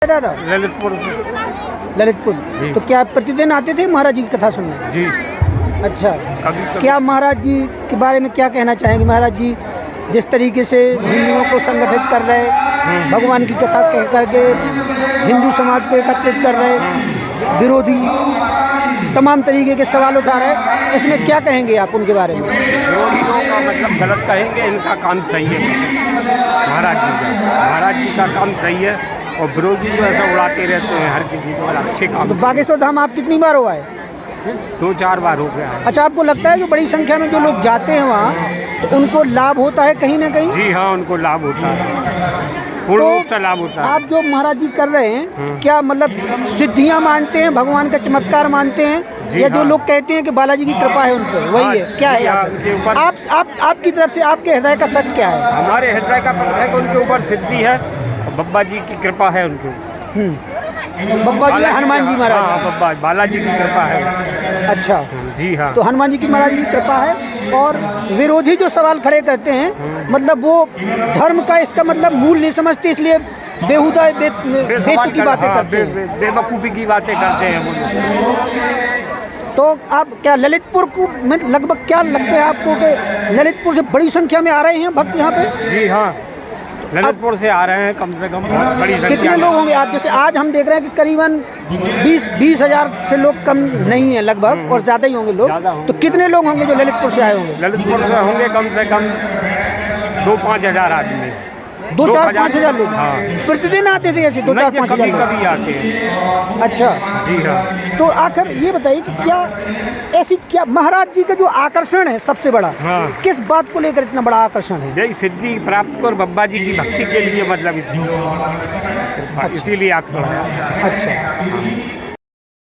दादा ललितपुर ललितपुर। तो क्या प्रतिदिन आते थे महाराज जी की कथा सुनने? जी। अच्छा, कभी क्या महाराज जी के बारे में क्या कहना चाहेंगे? महाराज जी जिस तरीके से हिंदुओं को संगठित कर रहे, भगवान की कथा कह करके हिंदू समाज को एकत्रित कर रहे, विरोधी तमाम तरीके के सवाल उठा रहे, इसमें क्या कहेंगे आप उनके बारे में? विरोधियों का मतलब गलत कहेंगे, इनका काम सही है। महाराज जी का काम सही है और विरोधी जो ऐसा उड़ाते रहते हैं हर किसी को अच्छे काम। तो बागेश्वर धाम आप कितनी बार हो आए? 2-4 बार हो गया है। अच्छा, आपको लगता है जो बड़ी संख्या में जो लोग जाते हैं वहाँ तो उनको लाभ होता है कहीं ना कहीं? जी हाँ, उनको लाभ होता है, पूर्ण रूप से लाभ होता है। आप जो महाराज जी कर रहे हैं क्या मतलब सिद्धियां मानते हैं, भगवान का चमत्कार मानते हैं, या जो लोग कहते हैं कि बालाजी की कृपा है उन पर, वही है? क्या है आपकी तरफ से आपके हृदय का सच क्या है? हमारे हृदय का पक्ष है कि उनके ऊपर सिद्धि है और बब्बा जी की कृपा है उनके ऊपर। बब्बा जी हनुमान जी महाराज? हाँ, बब्बा बालाजी की कृपा है। अच्छा जी हाँ, तो हनुमान जी की महाराज की कृपा है। और विरोधी जो सवाल खड़े करते हैं मतलब वो धर्म का इसका मतलब मूल नहीं समझते, इसलिए बेहुदा बेतुकी की बातें करते हैं, बेवकूफ़ी की बातें करते हैं वो लोग। तो आप क्या ललितपुर को में लगभग क्या लगता है आपको कि ललितपुर से बड़ी संख्या में आ रहे हैं भक्त यहाँ पे? जी हाँ, ललितपुर से आ रहे हैं कम से कम बड़ी संख्या। कितने लोग होंगे आप? जैसे आज हम देख रहे हैं कि करीबन 20,000 से लोग कम नहीं है लगभग, और ज़्यादा ही होंगे लोग। तो कितने लोग होंगे जो ललितपुर से आए होंगे? ललितपुर से होंगे कम से कम 2-5 हज़ार आदमी। 2-4-5 हज़ार लोग? हाँ। प्रतिदिन आते थे ऐसे 2-4-5 हज़ार लोग? कभी आते हैं। अच्छा जी हाँ। तो आखिर ये बताइए कि क्या ऐसी क्या महाराज जी का जो आकर्षण है सबसे बड़ा, हाँ। किस बात को लेकर इतना बड़ा आकर्षण है? यही सिद्धि प्राप्त कर बब्बा जी की भक्ति के लिए मतलब इसीलिए आकर्षण है। अच्छा,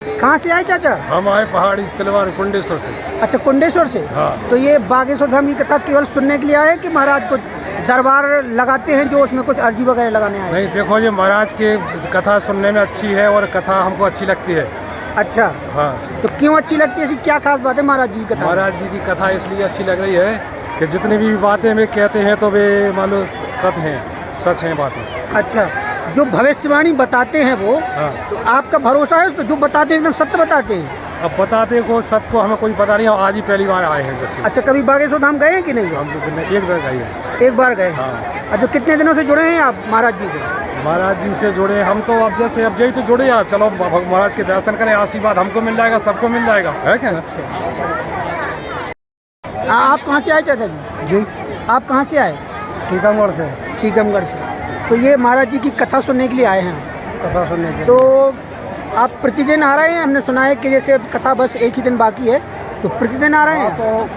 कहाँ से आए चाचा? हम आए पहाड़ी तलवार कुंडेश्वर से। अच्छा, कुंडेश्वर से। हाँ। तो ये बागेश्वर धाम की कथा केवल सुनने के लिए आए कि महाराज कुछ दरबार लगाते हैं जो उसमें कुछ अर्जी वगैरह लगाने आए? नहीं, देखो ये महाराज की कथा सुनने में अच्छी है और कथा हमको अच्छी लगती है। अच्छा, हाँ। तो क्यों अच्छी लगती है? ऐसी क्या खास बात है महाराज जी की कथा? महाराज जी की कथा इसलिए अच्छी लग रही है कि जितनी भी बातें वे कहते हैं तो वे मान लो सच हैं बातें। अच्छा, जो भविष्यवाणी बताते हैं वो, हाँ। तो आपका भरोसा है उस पर? जो बताते हैं एकदम सत्य बताते हैं? अब बताते को सत्य को हमें कोई पता नहीं, आज ही पहली बार आए हैं जैसे। अच्छा, कभी बागेश्वर धाम गए हैं कि नहीं? हम तो एक बार गए हैं। एक बार गए। हाँ। अच्छा, कितने दिनों से जुड़े हैं आप महाराज जी से? महाराज जी से जुड़े हम तो अब यही तो जुड़े आप। चलो महाराज के दर्शन करें, आशीर्वाद हमको मिल जाएगा, सबको मिल जाएगा, है क्या? आप कहाँ से आए चाचा जी? जी, आप कहाँ से आए? टीकमगढ़ से। टीकमगढ़ से। तो ये महाराज जी की कथा सुनने के लिए आए हैं? कथा सुनने के। तो आप प्रतिदिन आ रहे हैं? हमने सुना है कि जैसे कथा बस एक ही दिन बाकी है, तो प्रतिदिन आ रहे हैं? तो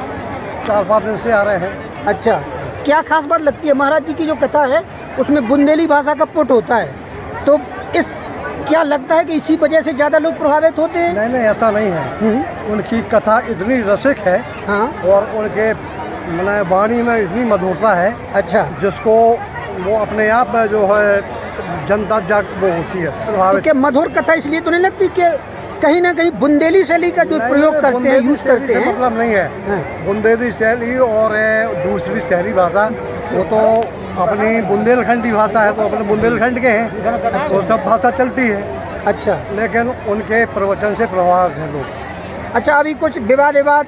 4-5 दिन से आ रहे हैं। अच्छा, क्या खास बात लगती है महाराज जी की जो कथा है उसमें बुंदेली भाषा का पुट होता है, तो इस क्या लगता है कि इसी वजह से ज़्यादा लोग प्रभावित होते हैं? नहीं, ऐसा नहीं है। उनकी कथा इतनी रसिक है। हाँ। और उनके मैंने वाणी में इतनी मधुरता है। अच्छा, जिसको वो अपने आप में जो है जनता वो होती है तो क्या मधुर कथा इसलिए तो नहीं लगती कि कहीं ना कहीं बुंदेली शैली का जो प्रयोग करते हैं, यूज करते हैं? मतलब नहीं है। हाँ। बुंदेली शैली और दूसरी शहरी भाषा वो तो अपनी बुंदेलखंडी भाषा है, तो अपने बुंदेलखंड के हैं, वो सब भाषा चलती है। अच्छा, लेकिन उनके प्रवचन से प्रभावित हैं लोग। अच्छा, अभी कुछ विवाद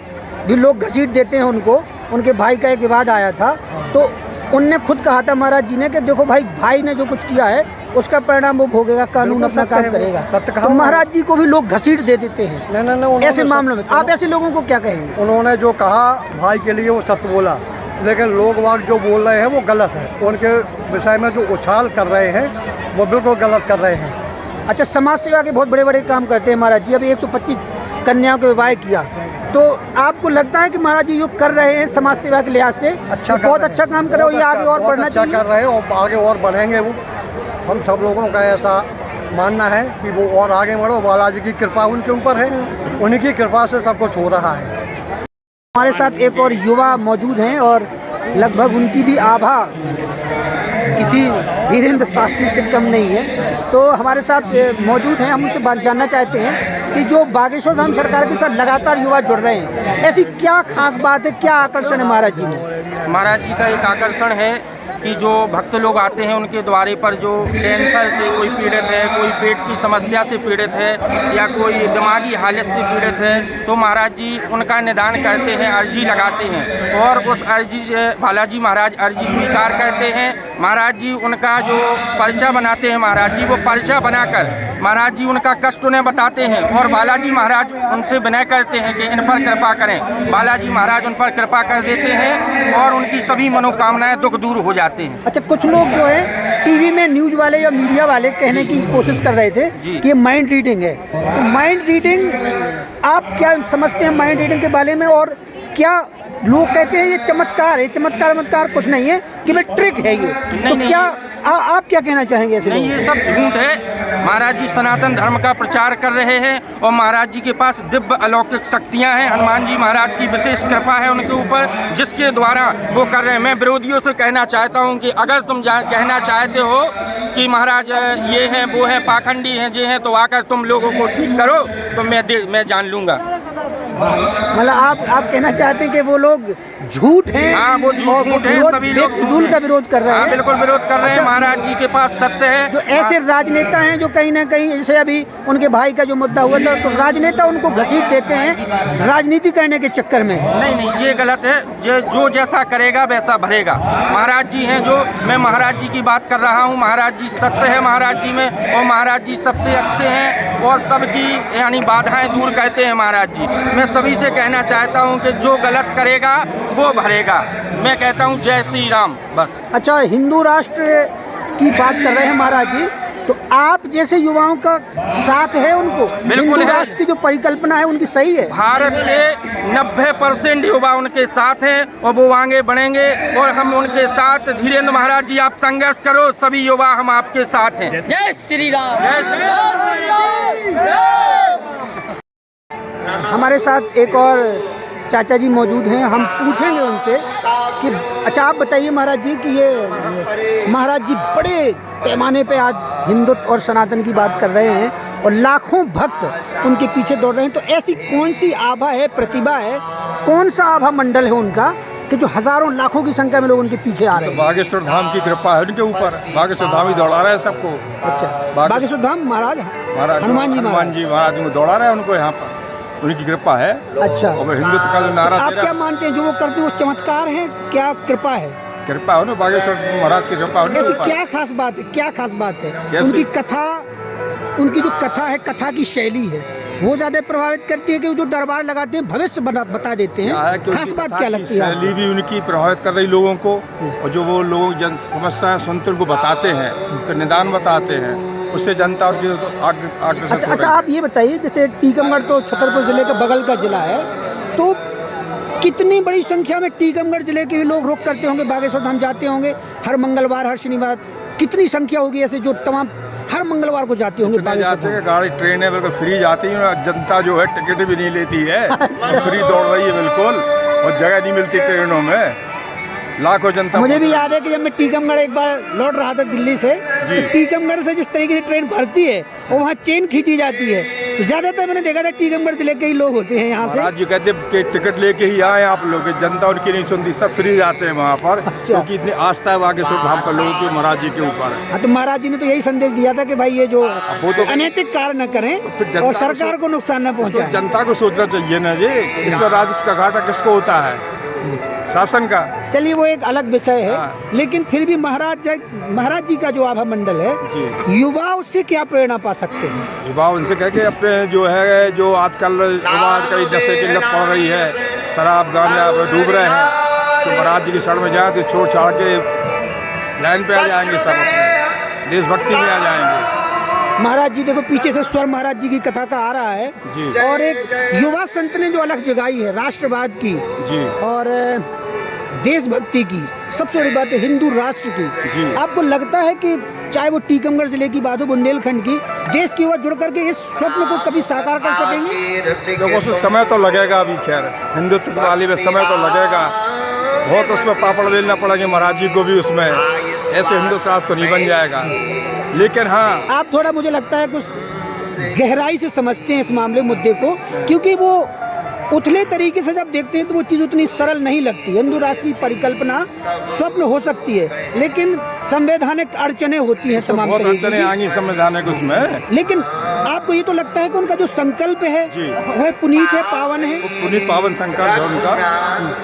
भी लोग घसीट देते हैं उनको। उनके भाई का एक विवाद आया था, तो उनने खुद कहा था महाराज जी ने कि देखो भाई ने जो कुछ किया है उसका परिणाम वो भोगेगा, कानून अपना काम करेगा। तो महाराज जी को भी लोग घसीट दे देते हैं। नहीं, ऐसे मामलों में आप ऐसे लोगों को क्या कहेंगे? उन्होंने जो कहा भाई के लिए वो सत्य बोला, लेकिन लोग वाग जो बोल रहे हैं वो गलत है। उनके विषय में जो उछाल कर रहे हैं वो बिल्कुल गलत कर रहे हैं। अच्छा, समाज सेवा के बहुत बड़े बड़े काम करते हैं महाराज जी। अभी 125 कन्याओं को विवाह किया, तो आपको लगता है कि महाराज जी जो कर रहे हैं समाज सेवा के लिहाज से बहुत अच्छा काम कर रहे हो, ये आगे और बढ़ना चाहिए? कर रहे हो और आगे और बढ़ेंगे वो। हम सब लोगों का ऐसा मानना है कि वो और आगे बढ़ो। बालाजी की कृपा उनके ऊपर है, उनकी कृपा से सब कुछ हो रहा है। हमारे साथ एक और युवा मौजूद हैं और लगभग उनकी भी आभा किसी वीरेंद्र शास्त्री से कम नहीं है। तो हमारे साथ मौजूद हैं, हम उनसे जानना चाहते हैं कि जो बागेश्वर धाम सरकार के साथ लगातार युवा जुड़ रहे हैं, ऐसी क्या खास बात है, क्या आकर्षण है महाराज जी में? महाराज जी का एक आकर्षण है कि जो भक्त लोग आते हैं उनके द्वारे पर जो कैंसर से कोई पीड़ित है, कोई पेट की समस्या से पीड़ित है या कोई दिमागी हालत से पीड़ित है, तो महाराज जी उनका निदान करते हैं, अर्जी लगाते हैं और उस अर्जी से बालाजी महाराज अर्जी स्वीकार करते हैं। महाराज जी उनका जो पर्चा बनाते हैं, महाराज जी वो पर्चा बनाकर महाराज जी उनका कष्ट उन्हें बताते हैं और बालाजी महाराज उनसे विनय करते हैं कि इन पर कृपा करें। बालाजी महाराज उन पर कृपा कर देते हैं और उनकी सभी मनोकामनाएं दुख दूर हो जाते हैं। अच्छा, कुछ लोग जो है टीवी में न्यूज़ वाले या मीडिया वाले कहने की कोशिश कर रहे थे कि ये माइंड रीडिंग है, तो माइंड रीडिंग आप क्या समझते हैं माइंड रीडिंग के बारे में? और क्या लोग कहते हैं ये चमत्कार है, चमत्कार कुछ नहीं है कि मैं ट्रिक है ये, तो क्या आप क्या कहना चाहेंगे? नहीं, ये सब झूठ है। महाराज जी सनातन धर्म का प्रचार कर रहे हैं और महाराज जी के पास दिव्य अलौकिक शक्तियां हैं। हनुमान जी महाराज की विशेष कृपा है उनके ऊपर, जिसके द्वारा वो कर रहे हैं। मैं विरोधियों से कहना चाहता हूं कि अगर तुम कहना चाहते हो कि महाराज ये हैं वो हैं पाखंडी हैं ये हैं, तो आकर तुम लोगों को ठीक करो तो मैं जान लूँगा। मतलब आप कहना चाहते हैं कि वो लोग झूठ हैं? हाँ, वो झूठ हैं, सभी लोग फजूल का विरोध कर रहे हैं। हाँ, बिल्कुल विरोध कर रहे हैं। महाराज जी के पास सत्य है। जो ऐसे राजनेता हैं जो कहीं ना कहीं, जैसे अभी उनके भाई का जो मुद्दा हुआ था, तो राजनेता उनको घसीट देते हैं राजनीति करने के चक्कर में। नहीं, ये गलत है। जो जैसा करेगा वैसा भरेगा। महाराज जी हैं जो, मैं महाराज जी की बात कर रहा हूँ। महाराज जी सत्य है महाराज जी में, और महाराज जी सबसे अच्छे हैं और सबकी यानी बाधाएं दूर करते हैं महाराज जी। मैं सभी से कहना चाहता हूं कि जो गलत करेगा वो भरेगा। मैं कहता हूं जय श्री राम, बस। अच्छा, हिंदू राष्ट्र की बात कर रहे हैं महाराज जी, तो आप जैसे युवाओं का साथ है उनको? हिंदू राष्ट्र की जो परिकल्पना है उनकी सही है? भारत के 90% युवा उनके साथ हैं और वो आगे बढ़ेंगे और हम उनके साथ। धीरेन्द्र महाराज जी आप संघर्ष करो, सभी युवा हम आपके साथ हैं। जय श्री राम। जय श्री राम। हमारे साथ एक और चाचा जी मौजूद हैं, हम पूछेंगे उनसे कि अच्छा आप बताइए महाराज जी कि ये महाराज जी बड़े पैमाने पे आज हिंदुत्व और सनातन की बात कर रहे हैं और लाखों भक्त उनके पीछे दौड़ रहे हैं, तो ऐसी कौन सी आभा है, प्रतिभा है, कौन सा आभा मंडल है उनका कि जो हजारों लाखों की संख्या में लोग उनके पीछे आ रहे हैं? बागेश्वर धाम की कृपा है उनके ऊपर। बागेश्वर धाम ही दौड़ा रहा है सबको। अच्छा, बागेश्वर धाम महाराज हनुमान जी महाराज को दौड़ा रहा है उनको, यहाँ पर उनकी कृपा है। अच्छा, और हिंदुत्व का जो नारा आप क्या मानते हैं जो वो करते हैं वो चमत्कार है, क्या कृपा है? कृपा हो ना, बागेश्वर महाराज की कृपा। ऐसी क्या खास बात है, क्या खास बात है? उनकी कथा, उनकी जो कथा है, कथा की शैली है, वो ज़्यादा प्रभावित करती है कि वो जो दरबार लगाते हैं भविष्य बता देते हैं? खास बात क्या लगती है? शैली भी उनकी प्रभावित कर रही लोगों को, और जो वो लोग जन समस्याएं सुनते उनको बताते हैं, उनका निदान बताते हैं, उससे जनता और आगे। अच्छा, आप ये बताइए, जैसे टीकमगढ़ तो छतरपुर जिले के बगल का जिला है, तो कितनी बड़ी संख्या में टीकमगढ़ जिले के भी लोग रुख करते होंगे, बागेश्वर धाम जाते होंगे हर मंगलवार, हर शनिवार? कितनी संख्या होगी ऐसे जो तमाम हर मंगलवार को जाते होंगे बागेश्वर धाम? गाड़ी ट्रेन है बिल्कुल फ्री जाती है, जनता जो है टिकट भी नहीं लेती है। फ्री दौड़ रही है बिल्कुल, और जगह नहीं मिलती ट्रेनों में, लाखों जनता। मुझे भी याद है कि जब मैं टीकमगढ़ एक बार लौट रहा था दिल्ली से, तो टीकमगढ़ से जिस तरीके से ट्रेन भरती है और वहाँ चेन खींची जाती है, तो ज़्यादातर मैंने देखा था टीकमगढ़ जिले के ही लोग होते हैं यहाँ से। महाराज जी कहते कि टिकट लेके ही आए आप लोग, जनता उनकी नहीं सुनती, सब फ्री जाते हैं वहाँ पर। अच्छा, क्योंकि इतनी आस्था है बागेश्वर धाम पर लोगों की महाराज जी के ऊपर। हाँ, तो महाराज जी ने तो यही संदेश दिया था कि भाई ये जो अनैतिक कार्य न करें और सरकार को नुकसान न पहुँचाएं। जनता को सोचना चाहिए ना जी, इस पर राजस्व का घाटा किसको होता है? शासन का। चलिए वो एक अलग विषय है, लेकिन फिर भी महाराज जी का जो आभा मंडल है, युवा उससे क्या प्रेरणा पा सकते हैं? युवा उनसे कह के अपने जो है, जो आजकल युवा कई नशे की लत पड़ रही है, शराब गांजा डूब रहे हैं, तो महाराज जी की शरण में जाए तो छोड़ छाड़ के लाइन पे आ जाएंगे, सब अपने देशभक्ति में आ जाएंगे। महाराज जी देखो पीछे से स्वर महाराज जी की कथा का आ रहा है जी। और एक युवा संत ने जो अलग जगाई है राष्ट्रवाद की जी, और देशभक्ति की, सबसे बड़ी बात है हिंदू राष्ट्र की। आपको लगता है कि चाहे वो टीकमगढ़ जिले की बात हो, बुंदेलखंड की, देश की युवा जुड़ करके इस स्वप्न को कभी साकार कर सकेंगे? देखो उसमें समय तो लगेगा अभी, खैर हिंदुत्व वाली में समय तो लगेगा, बहुत उसमें पापड़ बेलना पड़ेंगे महाराज जी को भी, उसमें ऐसे हिंदू राष्ट्र तो नहीं बन जाएगा। लेकिन हाँ, आप थोड़ा मुझे लगता है कुछ गहराई से समझते हैं इस मामले मुद्दे को, क्योंकि वो उथले तरीके से जब देखते हैं तो वो चीज़ उतनी सरल नहीं लगती। हिंदू राष्ट्र की परिकल्पना स्वप्न हो सकती है, लेकिन संवैधानिक अड़चने होती हैं तमाम बहुत तरीके अड़चने आएंगी संवैधानिक उसमें। की। लेकिन आपको ये तो लगता है कि उनका जो संकल्प है वह पुनीत है, पावन है। पुनीत पावन संकल्प है उनका,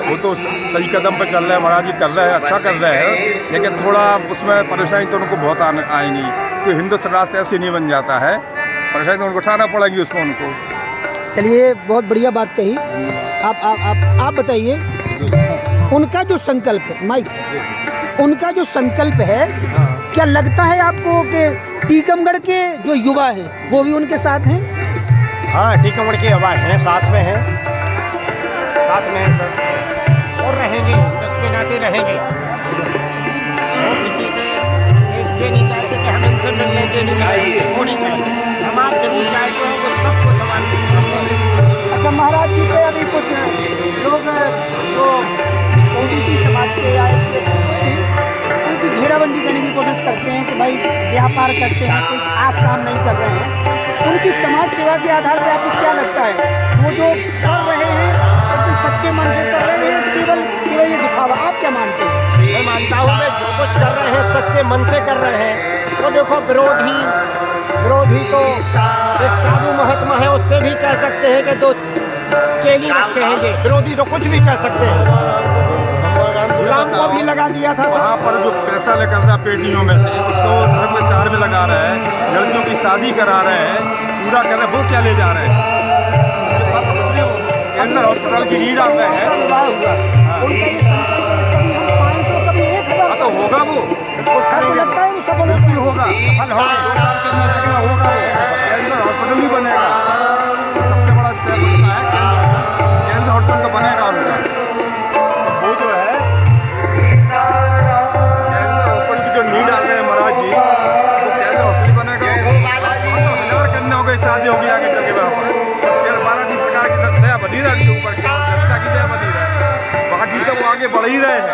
वो तो सही कदम पर चल रहे हैं, महाराज जी कर रहे हैं, अच्छा कर रहे हैं। लेकिन थोड़ा उसमें परेशानी तो उनको बहुत आएंगी, क्योंकि हिंदू राष्ट्र ऐसे नहीं बन जाता है, परेशानी तो उनको उठाना पड़ेगी उसको उनको। चलिए, बहुत बढ़िया बात कही। आप बताइए, उनका जो संकल्प है, माइक, उनका जो संकल्प है, क्या लगता है आपको कि टीकमगढ़ के जो युवा हैं वो भी उनके साथ हैं? हाँ, टीकमगढ़ के युवा हैं, साथ में हैं सर, और रहेंगे, के नाते रहेंगे। और किसी से ये नहीं चाहते कि हम इनसे मिल लेंगे, नहीं मिलेंगे, वो नहीं चाहिए। हम आप जरूर चाहते हैं वो सबको सवाल। अच्छा, महाराज जी पे अभी कुछ लोग जो ओबीसी समाज के या उनकी घेराबंदी करने की कोशिश करते हैं कि भाई व्यापार करते हैं, कोई खास काम नहीं कर रहे हैं। उनकी समाज सेवा के आधार पर आपको क्या लगता है, वो जो कर रहे हैं तो सच्चे मन से कर रहे हैं, केवल ये दिखावा? आप क्या मानते हैं? मैं मानता हूँ कि जो कुछ कर रहे हैं सच्चे मन से कर रहे हैं। तो देखो, विरोधी तो एक साधु महात्मा है, उससे भी कह सकते हैं कि दो चेली रखे हैं। ये विरोधी तो कुछ भी कर सकते हैं। गुलाम को भी लगा दिया था वहाँ पर जो पैसा लेकर रहा पेटियों में से, उसको धर्म के चार में लगा रहे हैं, लड़कियों की शादी करा रहे हैं, पूरा कर रहे हैं, वो क्या ले जा रहे हैं? कैंसर हॉस्पिटल की नींद आ रहे हैं। तो होगा वो, लगता है वो सफल बिल्कुल होगा, सफल होगा, 2 साल के अंदर लेकिन होगा वो, कैंसर हॉस्पिटल ही बनेगा। सबसे बड़ा स्टेप होता है कैंसर हॉस्पिटल तो बनेगा उनका। वो जो है कैंसर हॉस्पिटल की जो नीड आ रहे हैं महाराज जी, वो कैंसर हॉस्पिटल बनेगा। हजार करने हो गए, शादी होगी आगे चल के वहाँ पर। बालाजी सरकार की दया बनी रहा है ऊपर की, जनता की दया बनी रहा है, बाकी तो वो आगे बढ़ ही रहे हैं।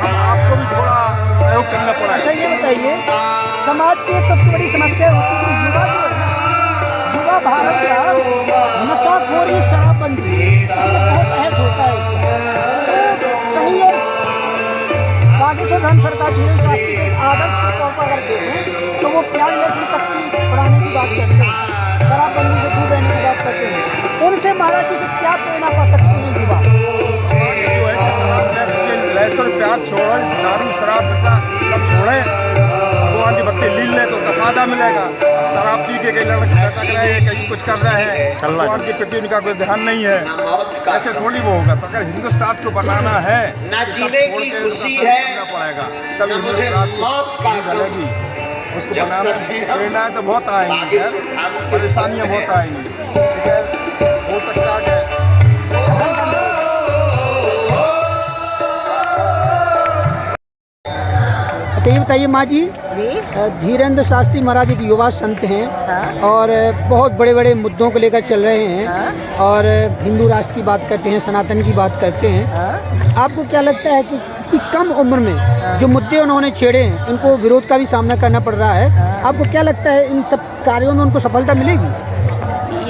आपको भी थोड़ा सहयोग करना पड़ा। अच्छा, ये बताइए, समाज की एक सबसे बड़ी समस्या होती है कि युवा जो है, युवा भारत का नशाखोरी, शराबबंदी, इसमें बहुत अहम होता है इसका। तो कहीं बागेश्वर धाम सरकार धीरे शास्त्री के आदर्श के तौर पर अगर देखें तो वो प्याज लहसुन तक बढ़ाने की बात करते हैं, शराबबंदी से दूर रहने की बात करते हैं। उनसे महाराज जी से क्या प्रेरणा पा सकते हैं युवा? लहसुन प्याज छोड़ें, दारू शराब नशा सब छोड़ें, भगवान की भक्ति लील लें तो उनका फायदा मिलेगा। शराब पी के कई लड़के भटक रहे हैं, कहीं कुछ कर रहे हैं, भगवान की प्रति उनका कोई ध्यान नहीं है, ऐसे थोड़ी वो होगा। तो अगर हिंदुस्तान को बनाना है जीने की खुशी है, पड़ेगा, तब हिंदुस्तान बनेगी। उसको बनाना प्रेरणाएँ तो बहुत आएंगी, परेशानियाँ बहुत आएंगी, ठीक है। हो सकता है अच्छा, ये बताइए माँ जी, धीरेन्द्र शास्त्री महाराज एक युवा संत हैं। हाँ। और बहुत बड़े बड़े मुद्दों को लेकर चल रहे हैं। हाँ। और हिंदू राष्ट्र की बात करते हैं, सनातन की बात करते हैं। हाँ। आपको क्या लगता है कि कम उम्र में जो मुद्दे उन्होंने छेड़े हैं, इनको विरोध का भी सामना करना पड़ रहा है? हाँ। आपको क्या लगता है इन सब कार्यों में उनको सफलता मिलेगी?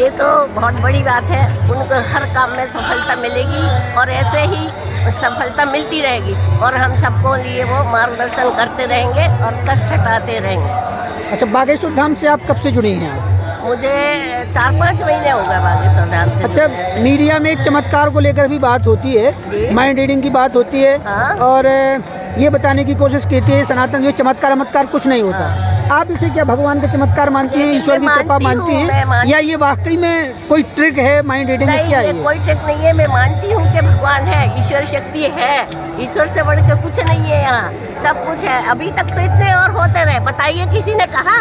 ये तो बहुत बड़ी बात है, उनको हर काम में सफलता मिलेगी और ऐसे ही सफलता मिलती रहेगी और हम सबको लिए वो मार्गदर्शन करते रहेंगे और कष्ट हटाते रहेंगे। अच्छा, बागेश्वर धाम से आप कब से जुड़ी हैं आप? मुझे 4-5 महीने हो गए बागेश्वर धाम से। अच्छा, मीडिया में एक चमत्कार को लेकर भी बात होती है, माइंड रीडिंग की बात होती है। हाँ? और ये बताने की कोशिश करती है सनातन में चमत्कार कुछ नहीं होता। हाँ। आप इसे क्या भगवान का चमत्कार मानती हैं, ईश्वर की कृपा मानती हैं, या ये वाकई में कोई ट्रिक है माइंड रीडिंग में? क्या है? कोई ट्रिक नहीं है, मैं मानती हूँ कि भगवान है, ईश्वर शक्ति है, ईश्वर से बढ़ के कुछ नहीं है, यहाँ सब कुछ है। अभी तक तो इतने और होते रहे, बताइए किसी ने कहा?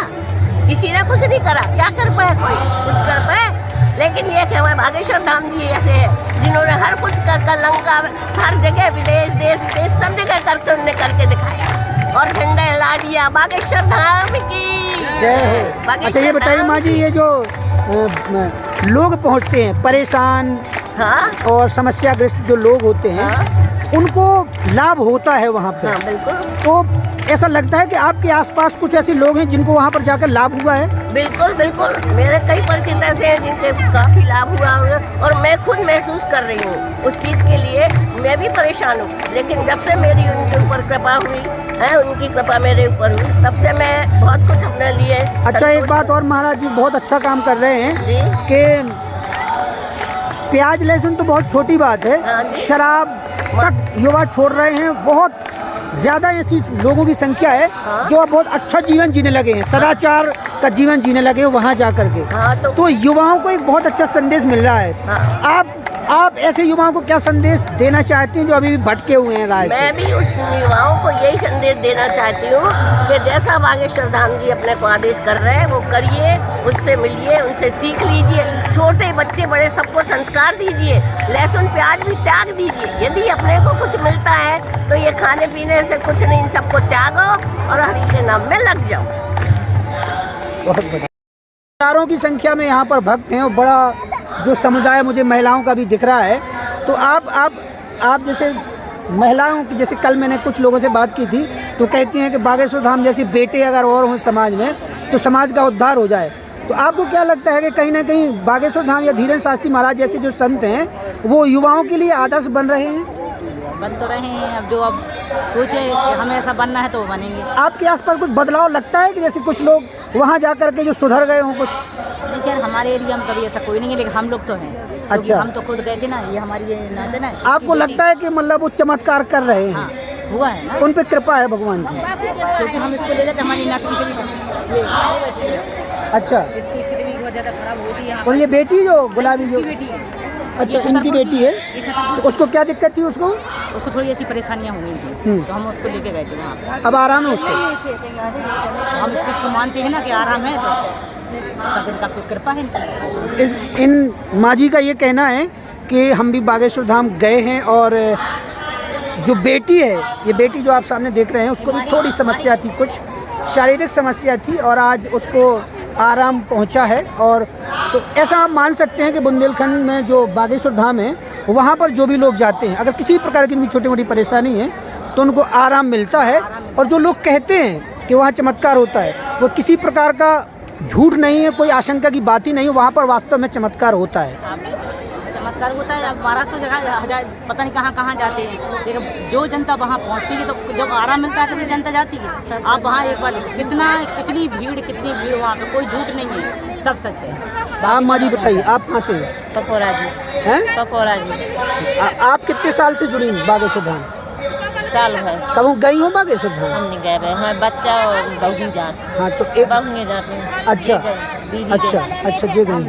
किसी ने कुछ नहीं करा, क्या कर पाया? कोई कुछ कर पाए? लेकिन ये कि हमारे बागेश्वर धाम जी ऐसे हैं जिन्होंने हर कुछ कर लंका हर जगह, विदेश देश विदेश सब जगह करके उन्होंने करके दिखाया और झंडा हिला दिया। बागेश्वर धाम की जय हो। अच्छा, ये बताइए माँ जी, ये जो लोग पहुँचते हैं परेशान, हाँ, और समस्याग्रस्त जो लोग होते हैं, हाँ, उनको लाभ होता है वहाँ पे? हाँ, बिल्कुल। तो ऐसा लगता है कि आपके आसपास कुछ ऐसे लोग हैं जिनको वहाँ पर जाकर लाभ हुआ है? बिल्कुल बिल्कुल, मेरे कई परिचित ऐसे हैं जिनके काफ़ी लाभ हुआ होगा और मैं खुद महसूस कर रही हूँ उस चीज़ के लिए। मैं भी परेशान हूँ, लेकिन जब से मेरी उनके ऊपर कृपा हुई है, उनकी कृपा मेरे ऊपर हुई, तब से मैं बहुत कुछ अपने लिए। अच्छा, एक बात और महाराज जी बहुत अच्छा काम कर रहे हैं जी कि प्याज लहसुन तो बहुत छोटी बात हाँ है, जी। शराब तक युवा छोड़ रहे हैं। बहुत ज़्यादा ऐसी लोगों की संख्या है हाँ। जो अब बहुत अच्छा जीवन जीने लगे हैं, सदाचार का जीवन जीने लगे हैं वहाँ जा कर के। हाँ, तो युवाओं को एक बहुत अच्छा संदेश मिल रहा है। हाँ। आप ऐसे युवाओं को क्या संदेश देना चाहते हैं जो अभी भी भटके हुए हैं राह से? मैं भी उस युवाओं को यही संदेश देना चाहती हूँ कि जैसा बागेश्वर धाम जी अपने को आदेश कर रहे हैं वो करिए, उससे मिलिए, उनसे सीख लीजिए। छोटे बच्चे बड़े सबको संस्कार दीजिए, लहसुन प्याज भी त्याग दीजिए। यदि अपने को कुछ मिलता है तो ये खाने पीने से कुछ नहीं, इन सबको त्यागो और हरि के नाम में लग जाओ। बहुत बढ़िया। हजारों की संख्या में यहाँ पर भक्त हैं और बड़ा जो समुदाय मुझे महिलाओं का भी दिख रहा है। तो आप जैसे महिलाओं की, जैसे कल मैंने कुछ लोगों से बात की थी तो कहती हैं कि बागेश्वर धाम जैसे बेटे अगर और हों समाज में तो समाज का उद्धार हो जाए। तो आपको क्या लगता है कि कहीं ना कहीं बागेश्वर धाम या धीरेन्द्र शास्त्री महाराज जैसे जो संत हैं वो युवाओं के लिए आदर्श बन रहे हैं? बन तो रहे हैं, अब जो अब सोचे कि हमें ऐसा बनना है तो बनेंगे। आपके आसपास कुछ बदलाव लगता है कि जैसे कुछ लोग वहाँ जा कर के जो सुधर गए हों कुछ? खैर हमारे एरिया में कभी ऐसा कोई नहीं है, लेकिन हम लोग तो हैं। अच्छा। हम तो खुद गए थे ना, ये हमारी ये नाते ना। आपको लगता है कि मतलब वो चमत्कार कर रहे हैं? हाँ, हुआ है ना, उन पे कृपा है भगवान की। क्योंकि हम इसको ले लेते, हमारी नाती के लिए अच्छा, इसकी स्थिति भी बहुत ज़्यादा खराब होती है। और ये बेटी जो गुलाबी जो, बेटी है, अच्छा इनकी बेटी है, तो उसको क्या दिक्कत थी? उसको थोड़ी ऐसी परेशानियाँ हो गई थी तो हम उसको लेके गए थे वहाँ पे। अब आराम है उसको? हम इस चीज़ को मानते हैं ना कि आराम है, तो का कोई कृपा है। इन माँ जी का ये कहना है कि हम भी बागेश्वर धाम गए हैं और जो बेटी है, ये बेटी जो आप सामने देख रहे हैं, उसको भी थोड़ी समस्या थी, कुछ शारीरिक समस्या थी और आज उसको आराम पहुंचा है। और तो ऐसा आप मान सकते हैं कि बुंदेलखंड में जो बागेश्वर धाम है वहाँ पर जो भी लोग जाते हैं, अगर किसी प्रकार की उनकी छोटी मोटी परेशानी है तो उनको आराम मिलता है। और जो लोग कहते हैं कि वहाँ चमत्कार होता है, वो किसी प्रकार का झूठ नहीं है, कोई आशंका की बात ही नहीं, वहाँ पर वास्तव में चमत्कार होता है। चमत्कार होता है। अब महाराज तो जगह पता नहीं कहाँ कहाँ जाते हैं, लेकिन जो जनता वहाँ पहुँचती है तो जब आराम मिलता है तो जनता जाती है। आप वहाँ एक बार कितनी भीड़ वहाँ पे, कोई झूठ नहीं है, सब सच है। आप माँ जी बताइए, आप कहाँ से हैं? पपोरा जी हैं? पपोरा जी। आप कितने साल से जुड़ी बागेश्वर धाम? साल है। कब गई हो बागेश्वर धाम? हम नहीं गए भाई, हमारे बच्चा और बहू जाते। हाँ, तो एक बहू जाते हैं। अच्छा अच्छा जे गई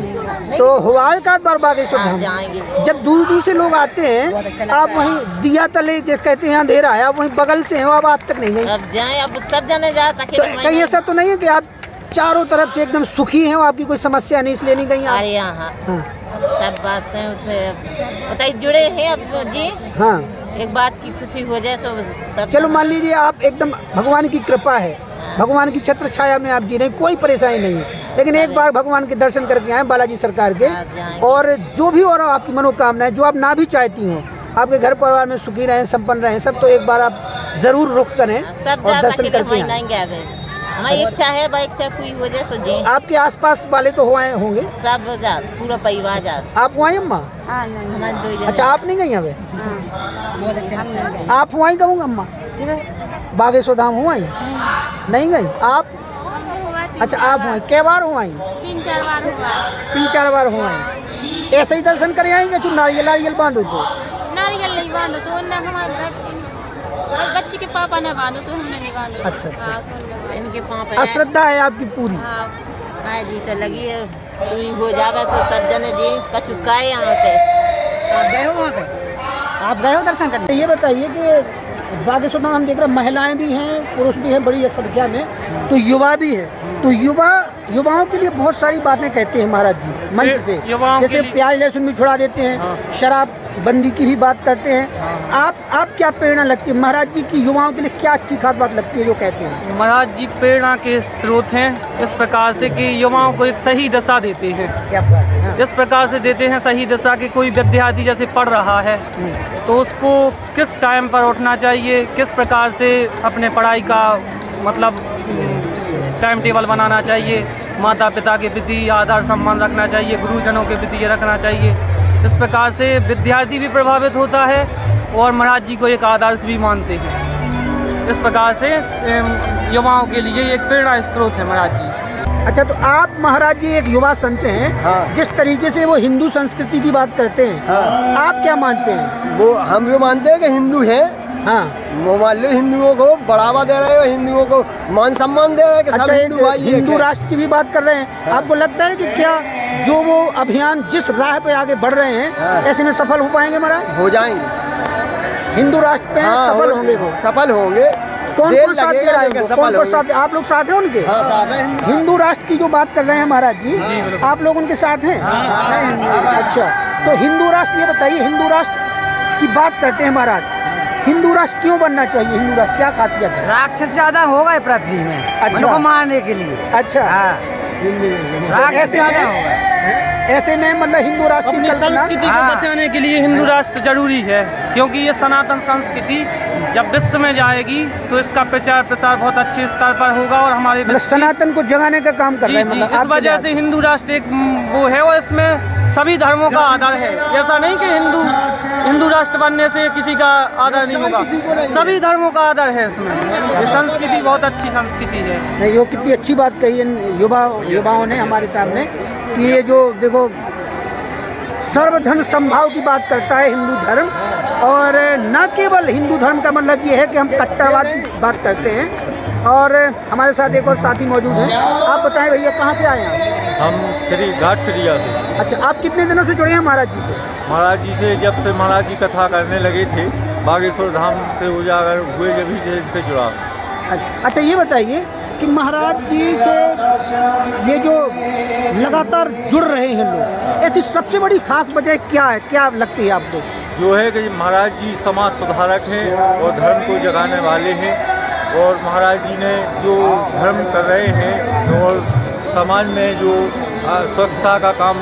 तो हुआ एक आध बार बागेश्वर धाम? जाएंगे। जब दूर दूर से लोग आते हैं, आप वहीं दिया तले जो कहते हैं अंधेरा है, आप वहीं बगल से हो, आप आज तक नहीं गई? अब जाएं, अब सब जाने जा सके। तो कहीं ऐसा तो नहीं है कि आप चारों तरफ से एकदम सुखी हैं, आपकी कोई समस्या नहीं इसलिए नहीं गई आप? अरे यहाँ हाँ सब बात से बताइए जुड़े हैं अब जी। हाँ, एक बात की खुशी हो जाए तो सब। चलो मान लीजिए आप एकदम भगवान की कृपा है, भगवान की छत्र छाया में आप जी रहे, कोई परेशानी नहीं है, लेकिन एक बार भगवान के दर्शन करके आए बालाजी सरकार के, और जो भी और आपकी मनोकामनाएं जो आप ना भी चाहती हो, आपके घर परिवार में सुखी रहें, संपन्न रहें सब, तो एक बार आप जरूर रुख करें और दर्शन करके आएं। हमारी इच्छा है बाइक से कोई हो जाए सो जी। आपके आसपास वाले तो हुए होंगे सब जात, पूरा परिवार जात। आप हुआ अम्मा? अच्छा, आप नहीं गई अबे? आप हुआ कहूँगा अम्मा, बागेश्वर धाम हुआ नहीं गई आप? अच्छा, आप हुआ कै बार हुआ? 3-4 बार हुआ। ऐसे ही दर्शन कर आएंगे? तो नारियल बांधो तो? नारियल नहीं बांधो तो ना, हमारे बच्चे के पापा ने बांधो तो हमने नहीं बांधो। अच्छा, इनके पापा अश्रद्धा है आपकी पूरी? हाँ जी, तो लगी है पूरी हो जावे तो सब जने जी कचुकाए यहाँ पे। आप गए हो वहाँ पे? आप गए हो दर्शन करने? ये बताइए कि बागेश्वर धाम हम देख रहे हैं महिलाएं भी हैं, पुरुष भी हैं बड़ी संख्या में, तो युवा भी है, तो युवाओं के लिए बहुत सारी बातें कहते हैं महाराज जी मंच से, जैसे प्याज लहसुन भी छुड़ा देते हैं, शराब बंदी की भी बात करते हैं। आप क्या प्रेरणा लगती है महाराज जी की, युवाओं के लिए क्या अच्छी खास बात लगती है जो कहते हैं? महाराज जी प्रेरणा के स्रोत हैं इस प्रकार से कि युवाओं को एक सही दशा देते हैं। क्या बात है? इस प्रकार से देते हैं सही दशा कि कोई विद्यार्थी जैसे पढ़ रहा है तो उसको किस टाइम पर उठना चाहिए, किस प्रकार से अपने पढ़ाई का मतलब टाइम टेबल बनाना चाहिए, माता पिता के प्रति आदर सम्मान रखना चाहिए, गुरुजनों के प्रति रखना चाहिए। इस प्रकार से विद्यार्थी भी प्रभावित होता है और महाराज जी को एक आदर्श भी मानते हैं। इस प्रकार से युवाओं के लिए एक प्रेरणा स्रोत है महाराज जी। अच्छा, तो आप महाराज जी एक युवा संत हैं। हाँ। जिस तरीके से वो हिंदू संस्कृति की बात करते हैं, हाँ। आप क्या मानते हैं? वो हम भी मानते हैं कि हिंदू है। हाँ, वो मान लो हिंदुओं को बढ़ावा दे रहे हो, हिंदुओं को मान सम्मान दे रहे हैं कि अच्छा, सब हिंदू भाई एक हिंदू है। राष्ट्र की भी बात कर रहे हैं। आपको लगता है कि क्या जो वो अभियान जिस राह पे आगे बढ़ रहे हैं, हाँ। ऐसे में सफल हो पाएंगे महाराज? हो जाएंगे, हिंदू राष्ट्र पे सफल होंगे वो? सफल होंगे। कौन देर कौन साथ लगेगा दे रहा है लेकिन वो? सफल कौन कौन होंगे। साथ? आप लोग साथ हैं उनके? हाँ, साथ हैं। हिंदू राष्ट्र की जो बात कर रहे हैं महाराज जी, आप लोग उनके साथ हैं? अच्छा, तो हिंदू राष्ट्र, ये बताइए, हिंदू राष्ट्र की बात करते हैं महाराज, हिंदू राष्ट्र क्यों बनना चाहिए? हिंदू राष्ट्र क्या खासियत है? राक्षस ज्यादा होगा पृथ्वी में, अच्छा। उनको मारने के लिए। अच्छा, राक्षस ज्यादा होगा। ऐसे में मतलब हिंदू राष्ट्र की अपनी कल्पना। संस्कृति को बचाने के लिए हिंदू राष्ट्र जरूरी है, क्योंकि ये सनातन संस्कृति जब विश्व में जाएगी तो इसका प्रचार प्रसार बहुत अच्छे स्तर पर होगा और हमारे मतलब सनातन को जगाने का काम कर रहे हैं। मतलब इस आपके वजह लिहाज से हिंदू राष्ट्र एक वो है और इसमें सभी धर्मों का आदर है। ऐसा नहीं कि हिंदू राष्ट्र बनने से किसी का आदर नहीं होगा, सभी धर्मों का आदर है इसमें। ये संस्कृति बहुत अच्छी संस्कृति है। नहीं, वो कितनी अच्छी बात कही इन युवाओं ने हमारे सामने कि ये जो देखो सर्वधर्म समभाव की बात करता है हिंदू धर्म, और न केवल हिंदू धर्म का मतलब ये है कि हम कट्टरवाद की बात करते हैं। और हमारे साथ एक और साथी मौजूद हैं। आप बताएं भैया, कहाँ से आए हैं? हम घाट खरिया से। अच्छा, आप कितने दिनों से जुड़े हैं महाराज जी से? महाराज जी से जब से महाराज जी कथा करने लगे थे, बागेश्वर धाम से उजागर हुए, जब से इनसे जुड़ा। अच्छा, ये बताइए कि महाराज जी से ये जो लगातार जुड़ रहे हैं लोग, ऐसी सबसे बड़ी खास वजह क्या है? क्या लगती है आपको? जो है कि महाराज जी समाज सुधारक हैं और धर्म को जगाने वाले हैं, और महाराज जी ने जो धर्म कर रहे हैं और समाज में जो स्वच्छता का काम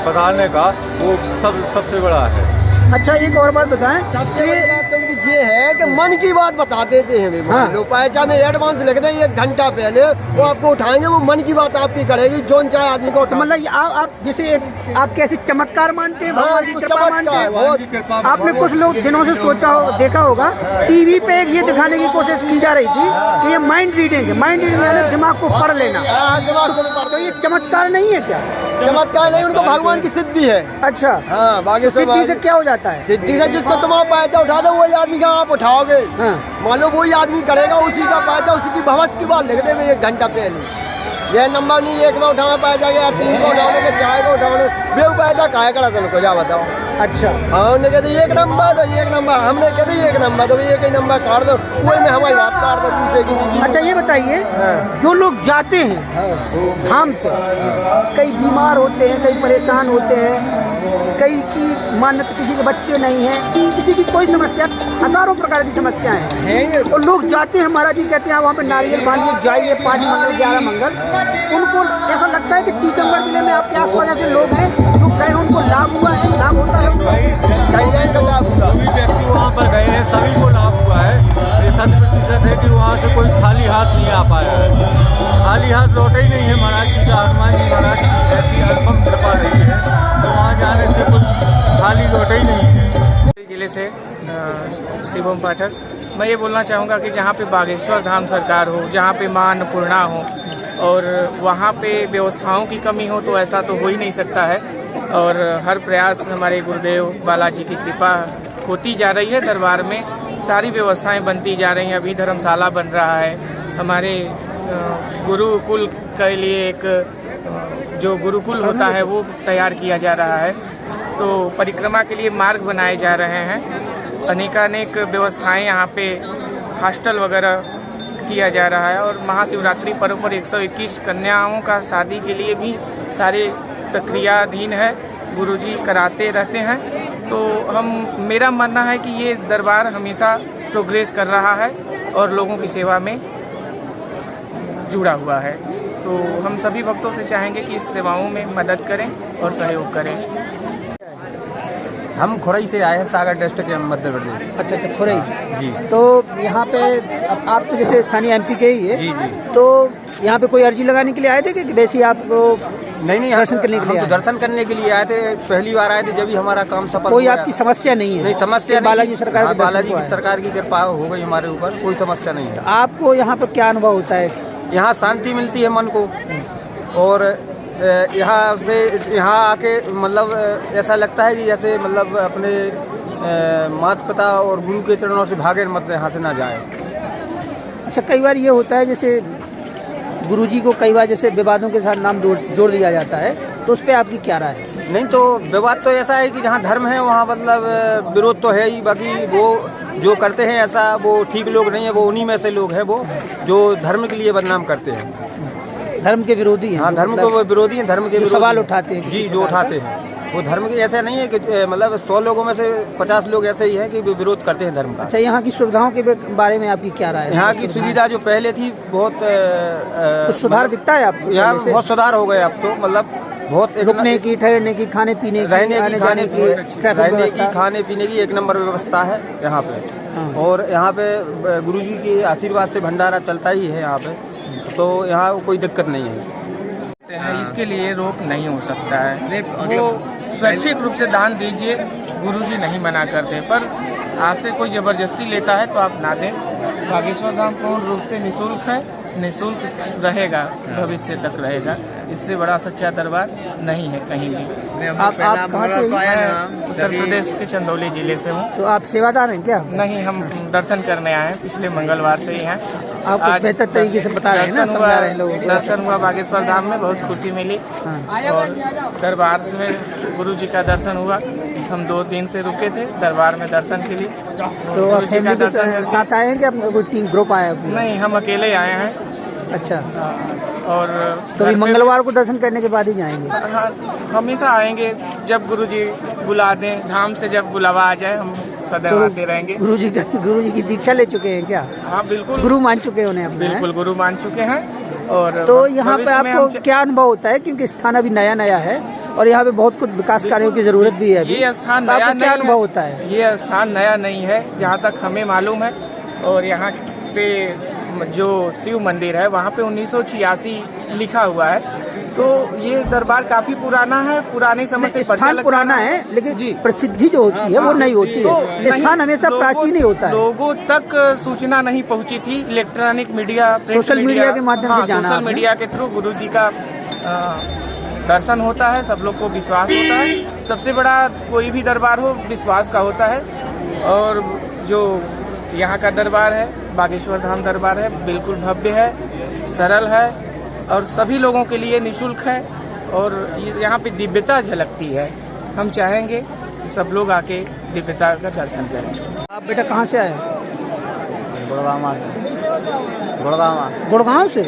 बढ़ाने का, वो सबसे बड़ा है। अच्छा, एक और बात बताएं। सबसे बड़ी बात तो उनकी ये है कि मन की बात बता देते हैं। हाँ। लो पैसा में एडवांस लिख दें 1 घंटा पहले, वो आपको उठाएंगे, वो मन की बात आपकी करेगी, जोन चाहे आदमी को उठा। मतलब आप जैसे आप कैसे चमत्कार मानते हैं? हाँ, भगवान की इसको कृपा मानते हैं? चमत्कार। आपने कुछ लोग दिनों से देखा होगा, टीवी पे ये दिखाने की कोशिश की जा रही थी कि ये माइंड रीडिंग है। माइंड रीडिंग यानी दिमाग को पढ़ लेना। तो ये चमत्कार नहीं है क्या? चमत्कार नहीं, उनको भगवान की सिद्धि है। अच्छा, हाँ, बागेश्वर सिद्धि से क्या हो जाता है? सिद्धि से जिसको तुम पैसा उठा दो, वही आदमी का आप उठाओगे। हाँ। मान लो वही आदमी करेगा, उसी का पैसा, उसी की भवस की बात लिख देंगे 1 घंटा पहले। ये नंबर नहीं, 1 में उठाना पैसा गया, 3 को उठाने के, 4 को उठाने, बेव पैसा काहे करा तुमको, जा बताओ। अच्छा, हाँ, उन्होंने कहते 1 नंबर, तो 1 नंबर, हमने कहते 1 नंबर, तो 1 ही नंबर काट दो, वही में हमारी बात काट दो दूसरे की। अच्छा, ये बताइए, जो लोग जाते हैं धाम पे, कई बीमार होते हैं, कई परेशान होते हैं, कई की मान्यता, किसी के बच्चे नहीं हैं, किसी की कोई समस्या, हजारों प्रकार की समस्याएं हैं, तो लोग जाते हैं। महाराज जी कहते हैं वहाँ पे नारियल बांधिए, जाइए, 5 मंगल 11 मंगल। उनको ऐसा लगता है कि टीकमगढ़ जिले में आपके आसपास ऐसे लोग हैं जो गए, उनको लाभ हुआ है? लाभ होता है उनको? कहीं लाभ हुआ। सभी व्यक्ति वहाँ पर गए हैं, सभी को लाभ हुआ है। ये 100% है कि वहाँ से कोई खाली हाथ नहीं आ पाया है। खाली हाथ लौटे ही नहीं है। महाराज जी का, हनुमान जी महाराज की ऐसी अनुपम कृपा रही है, तो वहाँ जाने से कोई खाली लौटे ही नहीं है। जिले से शिवम पाठक, मैं ये बोलना चाहूँगा कि जहाँ पे बागेश्वर धाम सरकार हो, जहाँ पे माँ अन्नपूर्णा हो और वहाँ पे व्यवस्थाओं की कमी हो, तो ऐसा तो हो ही नहीं सकता है। और हर प्रयास हमारे गुरुदेव बालाजी की कृपा होती जा रही है। दरबार में सारी व्यवस्थाएं बनती जा रही हैं। अभी धर्मशाला बन रहा है। हमारे गुरुकुल के लिए एक जो गुरुकुल होता है वो तैयार किया जा रहा है। तो परिक्रमा के लिए मार्ग बनाए जा रहे हैं। अनेकानेक व्यवस्थाएं यहाँ पे हॉस्टल वगैरह किया जा रहा है। और महाशिवरात्रि पर्व पर 121 कन्याओं का शादी के लिए भी सारे प्रक्रियाधीन है, गुरुजी कराते रहते हैं। तो मेरा मानना है कि ये दरबार हमेशा प्रोग्रेस कर रहा है और लोगों की सेवा में जुड़ा हुआ है। तो हम सभी भक्तों से चाहेंगे कि इस सेवाओं में मदद करें और सहयोग करें। हम खुरई से आए हैं, सागर डिस्ट्रिक्ट के मध्य प्रदेश। अच्छा अच्छा, खुरई जी। तो यहाँ पे अब आप तो जैसे स्थानीय एमपी के ही है। जी जी। तो यहाँ पे कोई अर्जी लगाने के लिए आए थे कि वैसे ही आपको नहीं दर्शन करने के लिए हम तो दर्शन करने के लिए आए थे, पहली बार आए थे जब भी हमारा काम सफल कोई हुआ। आपकी समस्या नहीं है? नहीं, समस्या नहीं। बालाजी सरकार के दर्शन बालाजी को की आए। सरकार की कृपा हो गई हमारे ऊपर, कोई समस्या नहीं है। आपको यहाँ पे क्या अनुभव होता है? यहाँ शांति मिलती है मन को, और यहाँ से यहाँ आके मतलब ऐसा लगता है कि जैसे मतलब अपने माता पिता और गुरु के चरणों से भागे मत यहाँ से ना जाए। अच्छा, कई बार ये होता है जैसे गुरुजी को कई बार जैसे विवादों के साथ नाम जोड़ दिया जाता है, तो उस पर आपकी क्या राय है? नहीं, तो विवाद तो ऐसा है कि जहाँ धर्म है वहाँ मतलब विरोध तो है ही, बाकी वो जो करते हैं ऐसा वो ठीक लोग नहीं है, वो उन्हीं में से लोग हैं वो जो धर्म के लिए बदनाम करते हैं, धर्म के विरोधी हैं। हाँ, धर्म के विरोधी हैं, धर्म के विरोधी सवाल उठाते हैं। जी, जो उठाते हैं वो धर्म के ऐसा नहीं है कि मतलब 100 लोगों में से 50 लोग ऐसे ही हैं कि विरोध करते हैं धर्म का। अच्छा, यहाँ की सुविधाओं के बारे में आपकी क्या राय है? यहाँ की सुविधा जो पहले थी बहुत कुछ सुधार दिखता है आपको? यहाँ बहुत सुधार हो गए अब तो, मतलब बहुत रुकने की, ठहरने की, खाने पीने की, रहने की, खाने की, खाने पीने की 1 नंबर व्यवस्था है यहाँ पे। और यहाँ पे गुरुजी के आशीर्वाद से भंडारा चलता ही है यहाँ पे, तो यहाँ कोई दिक्कत नहीं है। इसके लिए रोक नहीं हो सकता है, वो स्वैच्छिक रूप से दान दीजिए, गुरुजी नहीं मना करते, पर आपसे कोई ज़बरदस्ती लेता है तो आप ना दें। बागेश्वर धाम पूर्ण रूप से निःशुल्क है, निःशुल्क रहेगा, भविष्य तक रहेगा। इससे बड़ा सच्चा दरबार नहीं है कहीं भी। आप कहाँ से? उत्तर प्रदेश के चंदौली जिले से हूँ। तो आप सेवादार हैं क्या? नहीं, हम दर्शन करने आए हैं, पिछले मंगलवार से ही हैं। आप बेहतर तरीके से बता रहे हैं ना, समझा रहे हैं लोगों को। दर्शन हुआ बागेश्वर धाम में, बहुत खुशी मिली, और दरबार से गुरुजी का दर्शन हुआ। हम 2 दिन से रुके थे दरबार में दर्शन के लिए। तो आप फैमिली के साथ आए हैं कि अपना कोई टीम ग्रुप आया है? नहीं, हम अकेले आए हैं। अच्छा, और तो ये मंगलवार को दर्शन करने के बाद ही जाएंगे? हाँ, हमेशा आएंगे जब गुरुजी बुला दें, धाम से जब बुलावा आ जाए हम सदैव आते रहेंगे। गुरुजी की दीक्षा ले चुके हैं क्या? हाँ बिल्कुल, गुरु मान चुके हैं उन्हें अपने? बिल्कुल गुरु मान चुके हैं। और तो यहाँ पे आपको क्या अनुभव होता है, क्योंकि स्थान अभी नया नया है और यहाँ पे बहुत कुछ विकास कार्यों की जरूरत भी है अभी। ये स्थान तो नया क्या अनुभव होता है? ये स्थान नया नहीं है जहाँ तक हमें मालूम है, और यहाँ पे जो शिव मंदिर है वहाँ पे 1986 लिखा हुआ है, तो ये दरबार काफी पुराना है, पुराने समय से स्थान पुराना है, लेकिन जी प्रसिद्धि जो होती है वो नहीं होती है। स्थान हमेशा प्राचीन ही होता है। लोगों तक सूचना नहीं पहुंची थी, इलेक्ट्रॉनिक मीडिया, सोशल मीडिया के माध्यम से जाना, सोशल मीडिया के थ्रू गुरुजी का दर्शन होता है, सब लोग को विश्वास होता है। सबसे बड़ा कोई भी दरबार हो विश्वास का होता है, और जो यहाँ का दरबार है बागेश्वर धाम दरबार है, बिल्कुल भव्य है, सरल है, और सभी लोगों के लिए निःशुल्क है, और यहाँ पे दिव्यता झलकती है। हम चाहेंगे कि सब लोग आके दिव्यता का दर्शन करें। आप बेटा कहाँ से आए? गुड़गांव से?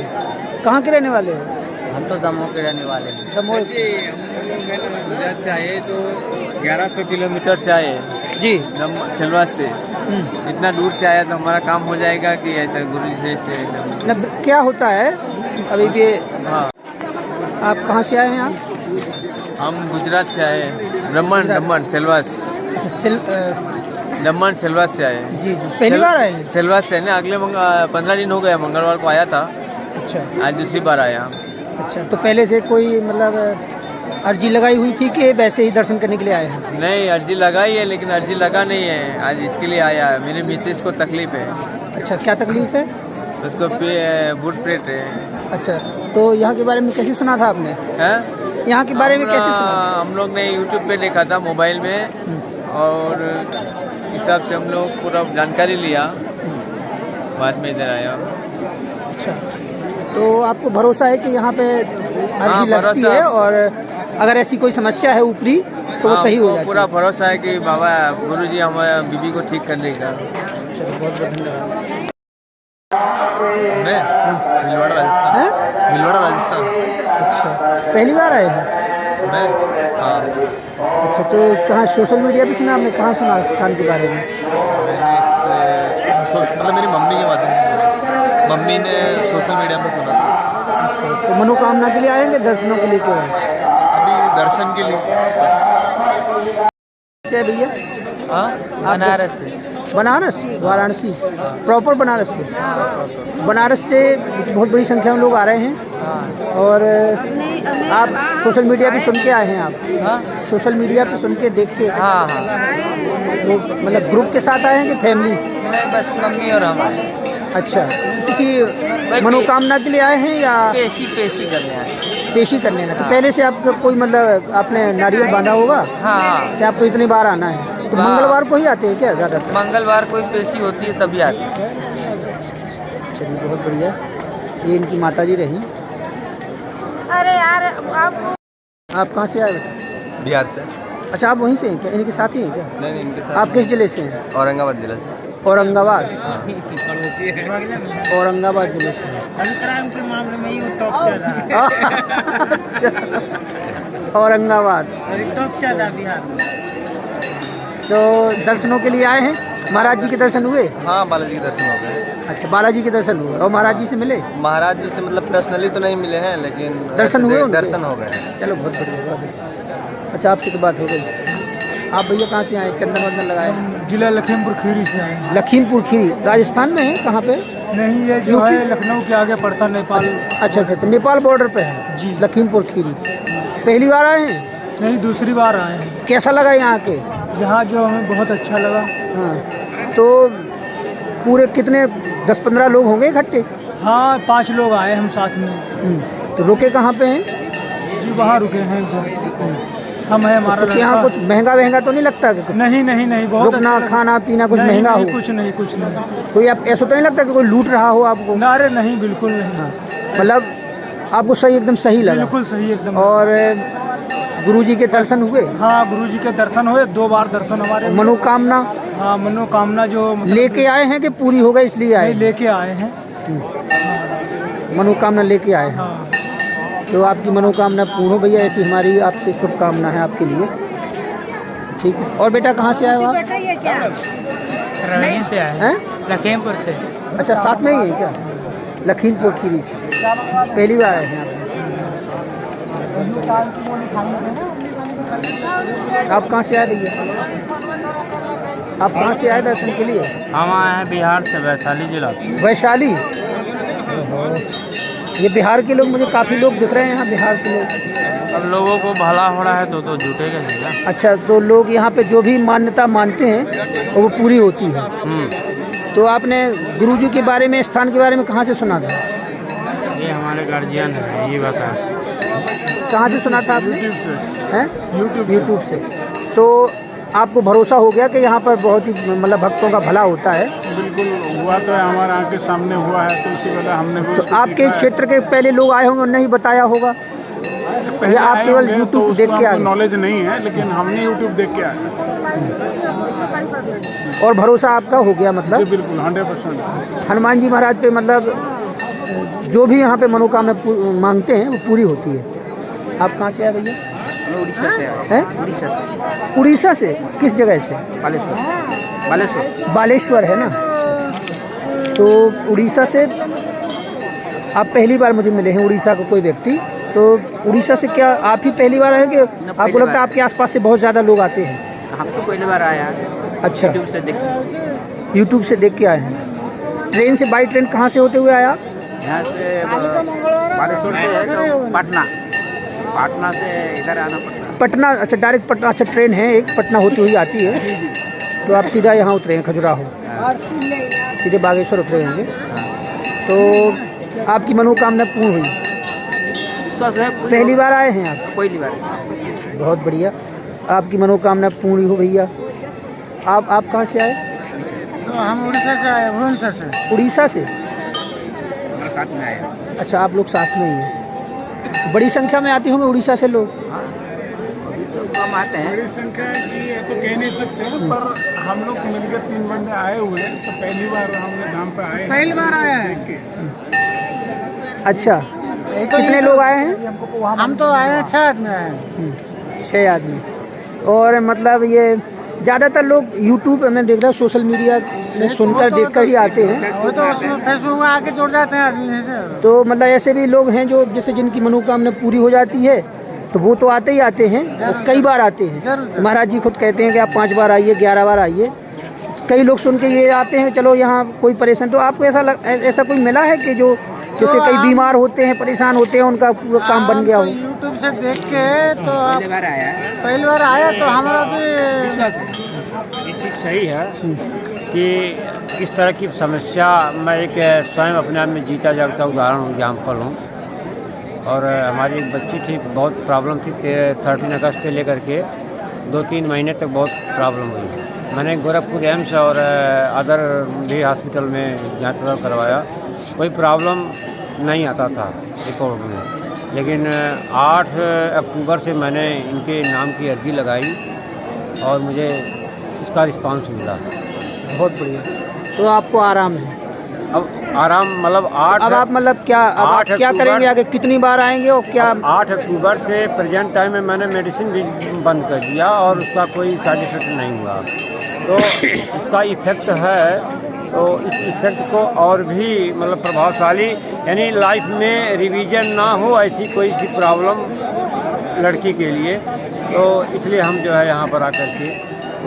कहाँ के रहने वाले हो? हम तो दमोह के रहने वाले हैं। दमोह उधर से आए तो 1100 किलोमीटर से आए जी, सिलवास से। इतना दूर से आया तो हमारा काम हो जाएगा कि ऐसा गुरु जी से क्या होता है अभी भी? हाँ, आप कहाँ से आए हैं? आप? हम गुजरात से आए, दमन सिलवास। दमन सिलवास से आए। जी जी, पहली बार आए? सिलवास से ना, अगले 15 दिन हो गया, मंगलवार को आया था। अच्छा, आज दूसरी बार आया। अच्छा, तो पहले से कोई मतलब अर्जी लगाई हुई थी कि वैसे ही दर्शन करने के लिए आए हैं? नहीं, अर्जी लगाई है, लेकिन अर्जी लगा नहीं है, आज इसके लिए आया है। मेरे मिसेज को तकलीफ है। अच्छा, क्या तकलीफ है? उसको बूट प्लेट है। अच्छा, तो यहाँ के बारे में कैसे सुना था आपने? यहाँ के बारे में कैसे सुना? हम लोग ने यूट्यूब पे देखा था, मोबाइल में, और हिसाब से हम लोग पूरा जानकारी लिया, बाद में इधर आया। अच्छा, तो आपको भरोसा है कि यहाँ पे अर्जी लगती है, और अगर ऐसी कोई समस्या है ऊपरी तो वो सही हो जाएगी? पूरा भरोसा है कि बाबा गुरुजी हमारे बीबी को ठीक कर देगा। बहुत बहुत धन्यवाद। मैं भीलवाड़ा राजस्थान। भीलवाड़ा राजस्थान। अच्छा, पहली बार आए हैं? मैं हाँ। अच्छा, तो कहाँ सोशल मीडिया पे सुना आपने? कहाँ सुना स्थान के बारे में? मतलब मेरी मम्मी के माध्यम से, मम्मी ने सोशल मीडिया में सुना था। अच्छा, तो मनोकामना के लिए आएंगे, दर्शनों के लिए क्यों? अभी दर्शन के लिए। से भैया बनारस से। बनारस, वाराणसी, प्रॉपर बनारस से। बनारस से बहुत बड़ी संख्या में लोग आ रहे हैं। और आप सोशल मीडिया पे सुन के आए हैं आप? सोशल मीडिया पे सुन के देख के? हाँ। तो मतलब ग्रुप के साथ आए हैं कि फैमिली? नहीं, बस मम्मी और हम आए। अच्छा, किसी मनोकामना के लिए आए हैं या पेशी करने आए? पेशी करने ना। तो पहले से आपको कोई मतलब आपने नारियल बांधा होगा? हाँ। क्या आपको इतनी बार आना है? तो मंगलवार को ही आते हैं क्या ज़्यादातर? मंगलवार कोई पेशी होती है तभी आते हैं। चलिए, बहुत बढ़िया। ये इनकी माता जी रही। अरे यार आप कहाँ से आए? बिहार से। अच्छा, आप वहीं से हैं क्या? इनके साथ ही हैं क्या? नहीं, इनके साथ। आप किस जिले से हैं? औरंगाबाद जिला से। औरंगाबाद। औरंगाबाद जिले से। क्राइम के मामले में ही टॉप चल रहा है। औरंगाबाद टॉप चल रहा है बिहार में। तो दर्शनों के लिए आए हैं? महाराज जी के दर्शन हुए? हाँ, बालाजी के दर्शन हो गए। अच्छा, बालाजी के दर्शन हुए। और महाराज जी से मिले? महाराज जी से मतलब पर्सनली तो नहीं मिले हैं, लेकिन दर्शन हुए उनके? दर्शन हो गए। चलो, बहुत बढ़िया, बहुत अच्छा। अच्छा, आपसे तो बात हो गई। आप भैया कहाँ से आए? चंदन वंदन लगाए? जिला लखीमपुर खीरी से आए। लखीमपुर खीरी राजस्थान में है? कहाँ पे? नहीं, ये जो है लखनऊ के आगे पड़ता, नेपाल। अच्छा, नेपाल बॉर्डर पे है जी। लखीमपुर खीरी पहली बार आए हैं? नहीं, दूसरी बार आए हैं। कैसा लगा यहाँ के? यहाँ जो हमें बहुत अच्छा लगा। हाँ, तो पूरे कितने 10-15 लोग होंगे इकट्ठे? हाँ, 5 लोग आए हम साथ में। तो रुके कहाँ पे हैं जी? वहाँ रुके हैं हम है हमारा। तो यहाँ कुछ महंगा तो नहीं लगता? नहीं, बहुत रुकना, अच्छा खाना पीना कुछ महंगा हो? कुछ नहीं। कोई आप ऐसा तो नहीं लगता कि कोई लूट रहा हो आपको? अरे नहीं, बिल्कुल नहीं। मतलब आपको सही, एकदम सही लगा? बिल्कुल सही, एकदम। और गुरुजी के दर्शन हुए? हाँ, गुरुजी के दर्शन हुए, 2 बार दर्शन हमारे। मनोकामना? हाँ, मनोकामना जो लेके आए हैं कि पूरी हो गई इसलिए आए? लेके आए हैं। मनोकामना लेके आए हैं। तो आपकी मनोकामना पूर्ण हो भैया, ऐसी हमारी आपसे शुभकामना है आपके लिए। ठीक है। और बेटा कहाँ से आए हो आप? रही से आए हैं, लखीमपुर से। अच्छा, साथ में ही है क्या? लखीमपुर खीरी से पहली बार आए हैं आप? कहाँ से आए भैया? आप कहाँ से आए दर्शन के लिए? हम आए हैं बिहार से, वैशाली जिला से। वैशाली? ये बिहार के लोग, मुझे काफ़ी लोग दिख रहे हैं यहाँ बिहार के लोग। अब लोगों को भला हो रहा है तो जुटेगा नहीं ना। अच्छा, तो लोग यहाँ पे जो भी मान्यता मानते हैं वो पूरी होती है। तो आपने गुरुजी के बारे में, स्थान के बारे में कहाँ से सुना था? ये हमारे गार्जियन है, ये बता। कहाँ से सुना था आपने? यूट्यूब से। हैं? यूट्यूब से। तो आपको भरोसा हो गया कि यहाँ पर बहुत ही मतलब भक्तों का भला होता है? बिल्कुल हुआ तो है, हमारे आँख के सामने हुआ है, तो इसी वजह हमने भी। तो आपके क्षेत्र के पहले लोग आए होंगे, उन्होंने ही बताया होगा? या आप केवल यूट्यूब देख के आए? नॉलेज नहीं है, लेकिन हमने यूट्यूब देख के आए। और भरोसा आपका हो गया मतलब? बिल्कुल 100%। हनुमान जी महाराज पे मतलब जो भी यहाँ पे मनोकामना मांगते हैं वो पूरी होती है। आप कहाँ से आए भैया? उड़ीसा से हैं? उड़ीसा से? किस जगह से? बालेश्वर है ना? तो उड़ीसा से आप पहली बार मुझे मिले हैं, उड़ीसा का कोई व्यक्ति। तो उड़ीसा से क्या आप ही पहली बार आए कि आपको लगता है आपके आसपास से बहुत ज़्यादा लोग आते हैं? हम तो पहली बार आया। अच्छा, यूट्यूब से देख के आए हैं। ट्रेन से, बाई ट्रेन कहाँ से होते हुए आया? यहाँ से बालेश्वर से है तो पटना से इधर आना पड़ता है। पटना? अच्छा, डायरेक्ट पटना। अच्छा, ट्रेन है एक पटना होती हुई आती है, तो आप सीधा यहाँ उतरे हैं खजुराहो, सीधे बागेश्वर उतरे होंगे। तो आपकी मनोकामना पूर्ण हुई? पहली बार आए हैं आप? पहली बार। बहुत बढ़िया, आपकी मनोकामना पूर्ण हो भैया। आप कहाँ से आए? तो हम उड़ीसा से आए, भुवनेश्वर से। उड़ीसा से? साथ में आए। अच्छा, आप लोग साथ में ही हैं। बड़ी संख्या में आती होंगे उड़ीसा से लोग? अभी तो कम आते हैं। बड़ी संख्या जी, ये तो कह नहीं सकते, पर हम लोग मिलकर 3 बंदे आए हुए हैं, तो पहली बार हमने धाम पे आए। पहली बार आया है। अच्छा, कितने लोग आए हैं? हम तो आए हैं 6 आदमी आए हैं। 6 आदमी। और मतलब ये ज़्यादातर लोग यूट्यूब में देख रहे हैं, सोशल मीडिया में सुनकर देखकर ही आते हैं। वो तो फेसबुक में आके जुड़ जाते हैं आदमी से। तो मतलब ऐसे भी लोग हैं जो जैसे जिनकी मनोकामना पूरी हो जाती है, तो तो वो तो आते ही आते हैं, और कई बार आते हैं। महाराज जी खुद कहते हैं कि आप 5 बार आइए, 11 बार आइए। कई लोग सुन के ये आते हैं चलो यहाँ कोई परेशान, तो आपको ऐसा कोई मिला है कि जो जैसे कई बीमार होते हैं, परेशान होते हैं, उनका पूरा काम बन गया हो? यूट्यूब से देख के तो पहली बार आया तो हमारा भी ये चीज़ सही है कि इस तरह की समस्या मैं एक स्वयं अपने आप में जीता जागता उदाहरण एग्जाम्पल हूँ। और हमारी एक बच्ची थी, बहुत प्रॉब्लम थी, 13 अगस्त से लेकर के 2-3 महीने तक बहुत प्रॉब्लम हुई। मैंने गोरखपुर एम्स और अदर भी हॉस्पिटल में जांच करवाया, कोई प्रॉब्लम नहीं आता था रिपोर्ट में। लेकिन 8 अक्टूबर से मैंने इनके नाम की अर्जी लगाई और मुझे इसका रिस्पांस मिला। बहुत बढ़िया। तो आपको आराम है अब? आराम मतलब 8, अब आप मतलब क्या, अब आप क्या करेंगे आगे, कितनी बार आएंगे और क्या? 8 अक्टूबर से प्रेजेंट टाइम में मैंने मेडिसिन भी बंद कर दिया और उसका कोई साइड इफेक्ट नहीं हुआ। तो इसका इफेक्ट है, तो इस इफेक्ट को और भी मतलब प्रभावशाली, यानी लाइफ में रिवीजन ना हो ऐसी कोई सी प्रॉब्लम लड़की के लिए, तो इसलिए हम जो है यहाँ पर आकर के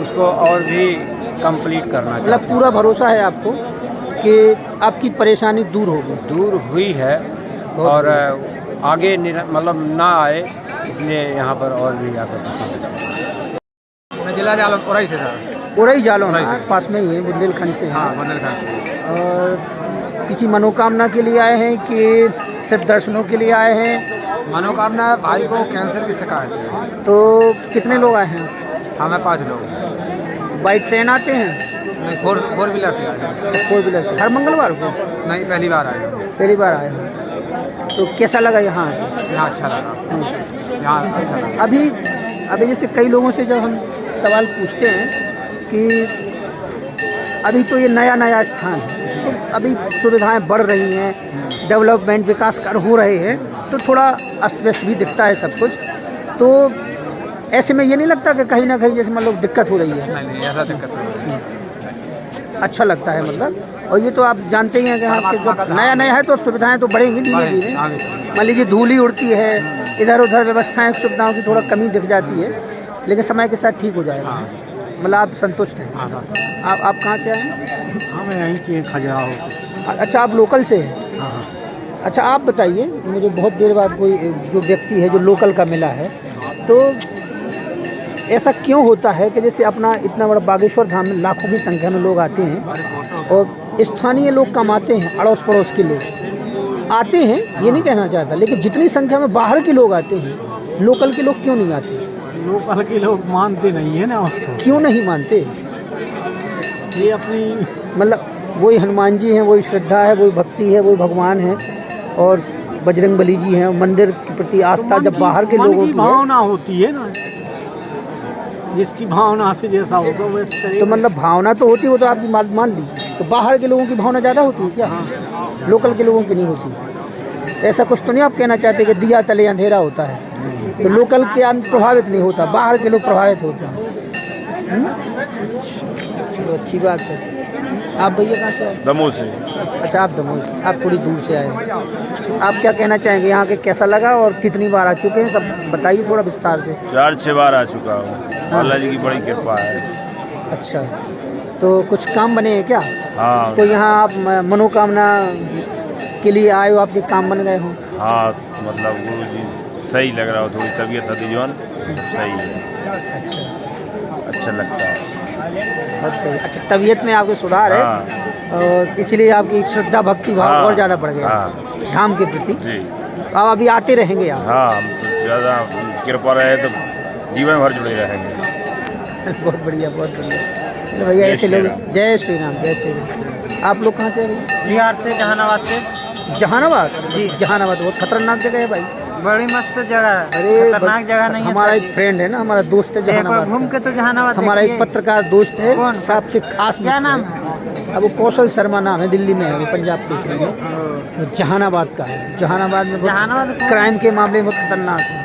उसको और भी कंप्लीट करना चाहिए। मतलब पूरा भरोसा है आपको कि आपकी परेशानी दूर होगी? दूर हुई है और आगे मतलब ना आए, इसलिए यहाँ पर और भी आकर। मैं जिला जालौन उरई से सर। उरई जालौन पास में ही है, बुंदेलखंड से। हाँ, बुंदेलखंड से। और किसी मनोकामना के लिए आए हैं कि सिर्फ दर्शनों के लिए आए हैं? मनोकामना, भाई को कैंसर की शिकायत है। तो कितने लोग आए हैं? हमें 5 लोग। बाई ट्रेन आते हैं? नहीं, 4 व्हीलर से आए। 4 व्हीलर से? हर मंगलवार को? नहीं, पहली बार आए। पहली बार आए हैं। तो कैसा लगा यहाँ? यहाँ अच्छा लगा, यहाँ अच्छा लगा। अभी जैसे कई लोगों से जब हम सवाल पूछते हैं कि अभी तो ये नया स्थान है, तो अभी सुविधाएं बढ़ रही हैं, डेवलपमेंट विकास कार्य हो रहे हैं, तो थोड़ा अस्त व्यस्त भी दिखता है सब कुछ, तो ऐसे में ये नहीं लगता कि कहीं ना कहीं जैसे मतलब दिक्कत हो रही है? नहीं, ऐसा दिक्कत नहीं। अच्छा लगता है मतलब। और ये तो आप जानते ही हैं कि यहाँ के नया है तो सुविधाएं तो बढ़ेंगी धीरे-धीरे। मान लीजिए धूल ही उड़ती है, इधर उधर व्यवस्थाएं सुविधाओं की थोड़ा कमी दिख जाती है, लेकिन समय के साथ ठीक हो जाएगा। मतलब आप संतुष्ट हैं? आप कहाँ से आए हैं? हम यहीं के खजुराहो। अच्छा, आप लोकल से हैं? अच्छा, आप बताइए मुझे, बहुत देर बाद कोई जो व्यक्ति है जो लोकल का मिला है, तो ऐसा क्यों होता है कि जैसे अपना इतना बड़ा बागेश्वर धाम में लाखों की संख्या में लोग आते हैं और स्थानीय लोग कम आते हैं, अड़ोस पड़ोस के लोग आते हैं, ये नहीं कहना चाहता, लेकिन जितनी संख्या में बाहर के लोग आते हैं, लोकल के लोग क्यों नहीं आते? लोकल के लोग मानते नहीं है ना उसको। क्यों नहीं मानते? ये अपनी मतलब वही हनुमान जी हैं, वही श्रद्धा है, वही भक्ति है, वही भगवान है, और बजरंग बली जी हैं, मंदिर के प्रति आस्था जब बाहर के लोगों की भावना होती है ना, जिसकी भावना से जैसा होगा वैसे। तो मतलब भावना तो होती है, वो तो आपकी मान ली, तो बाहर के लोगों की भावना ज़्यादा होती है क्या? लोकल के लोगों की नहीं होती? ऐसा कुछ तो नहीं आप कहना चाहते कि दिया तले अंधेरा होता है, तो लोकल के प्रभावित नहीं होता, बाहर के लोग प्रभावित होते हैं? तो अच्छी बात है। आप भैया कहाँ से आए? दमोह से। अच्छा, आप दमोह से, आप थोड़ी दूर से आए। आप क्या कहना चाहेंगे, यहाँ के कैसा लगा और कितनी बार आ चुके हैं, सब बताइए थोड़ा विस्तार से। 4-6 बार आ चुका हूँ, अल्लाह जी की बड़ी कृपा है। अच्छा, तो कुछ काम बने हैं क्या? हाँ। तो यहाँ आप मनोकामना के लिए आए हो, आपके काम बन गए हों? हाँ, मतलब गुरु जी सही लग रहा हो, थोड़ी तबीयत हदीजवान सही है। अच्छा लगता है। अच्छा, तबीयत में आपके सुधार है, और इसलिए आपकी श्रद्धा भक्ति भाव और ज़्यादा बढ़ गया धाम के प्रति जी। आप अभी आते रहेंगे आप? हाँ, हम तो ज़्यादा कृपा रहे तो जीवन भर जुड़े रहेंगे। बहुत बढ़िया, बहुत बढ़िया। भैया ऐसे लोग, जय श्री राम, जय श्री राम। आप लोग कहाँ से हैं भैया? बिहार से, जहानाबाद से। जहानाबाद जी? जहानाबाद बहुत खतरनाक जगह है भाई। बड़ी मस्त जगह है। अरे खतरनाक जगह नहीं है। हमारा एक फ्रेंड है ना, हमारा दोस्त है जहानाबाद, घूम के तो जहानाबाद हमारा एक पत्रकार दोस्त है, सबसे खास। क्या नाम है? अब वो कौशल शर्मा नाम है, दिल्ली में है, वो पंजाब केसरी में, जहानाबाद का है। जहानाबाद में क्राइम के मामले में खतरनाक है।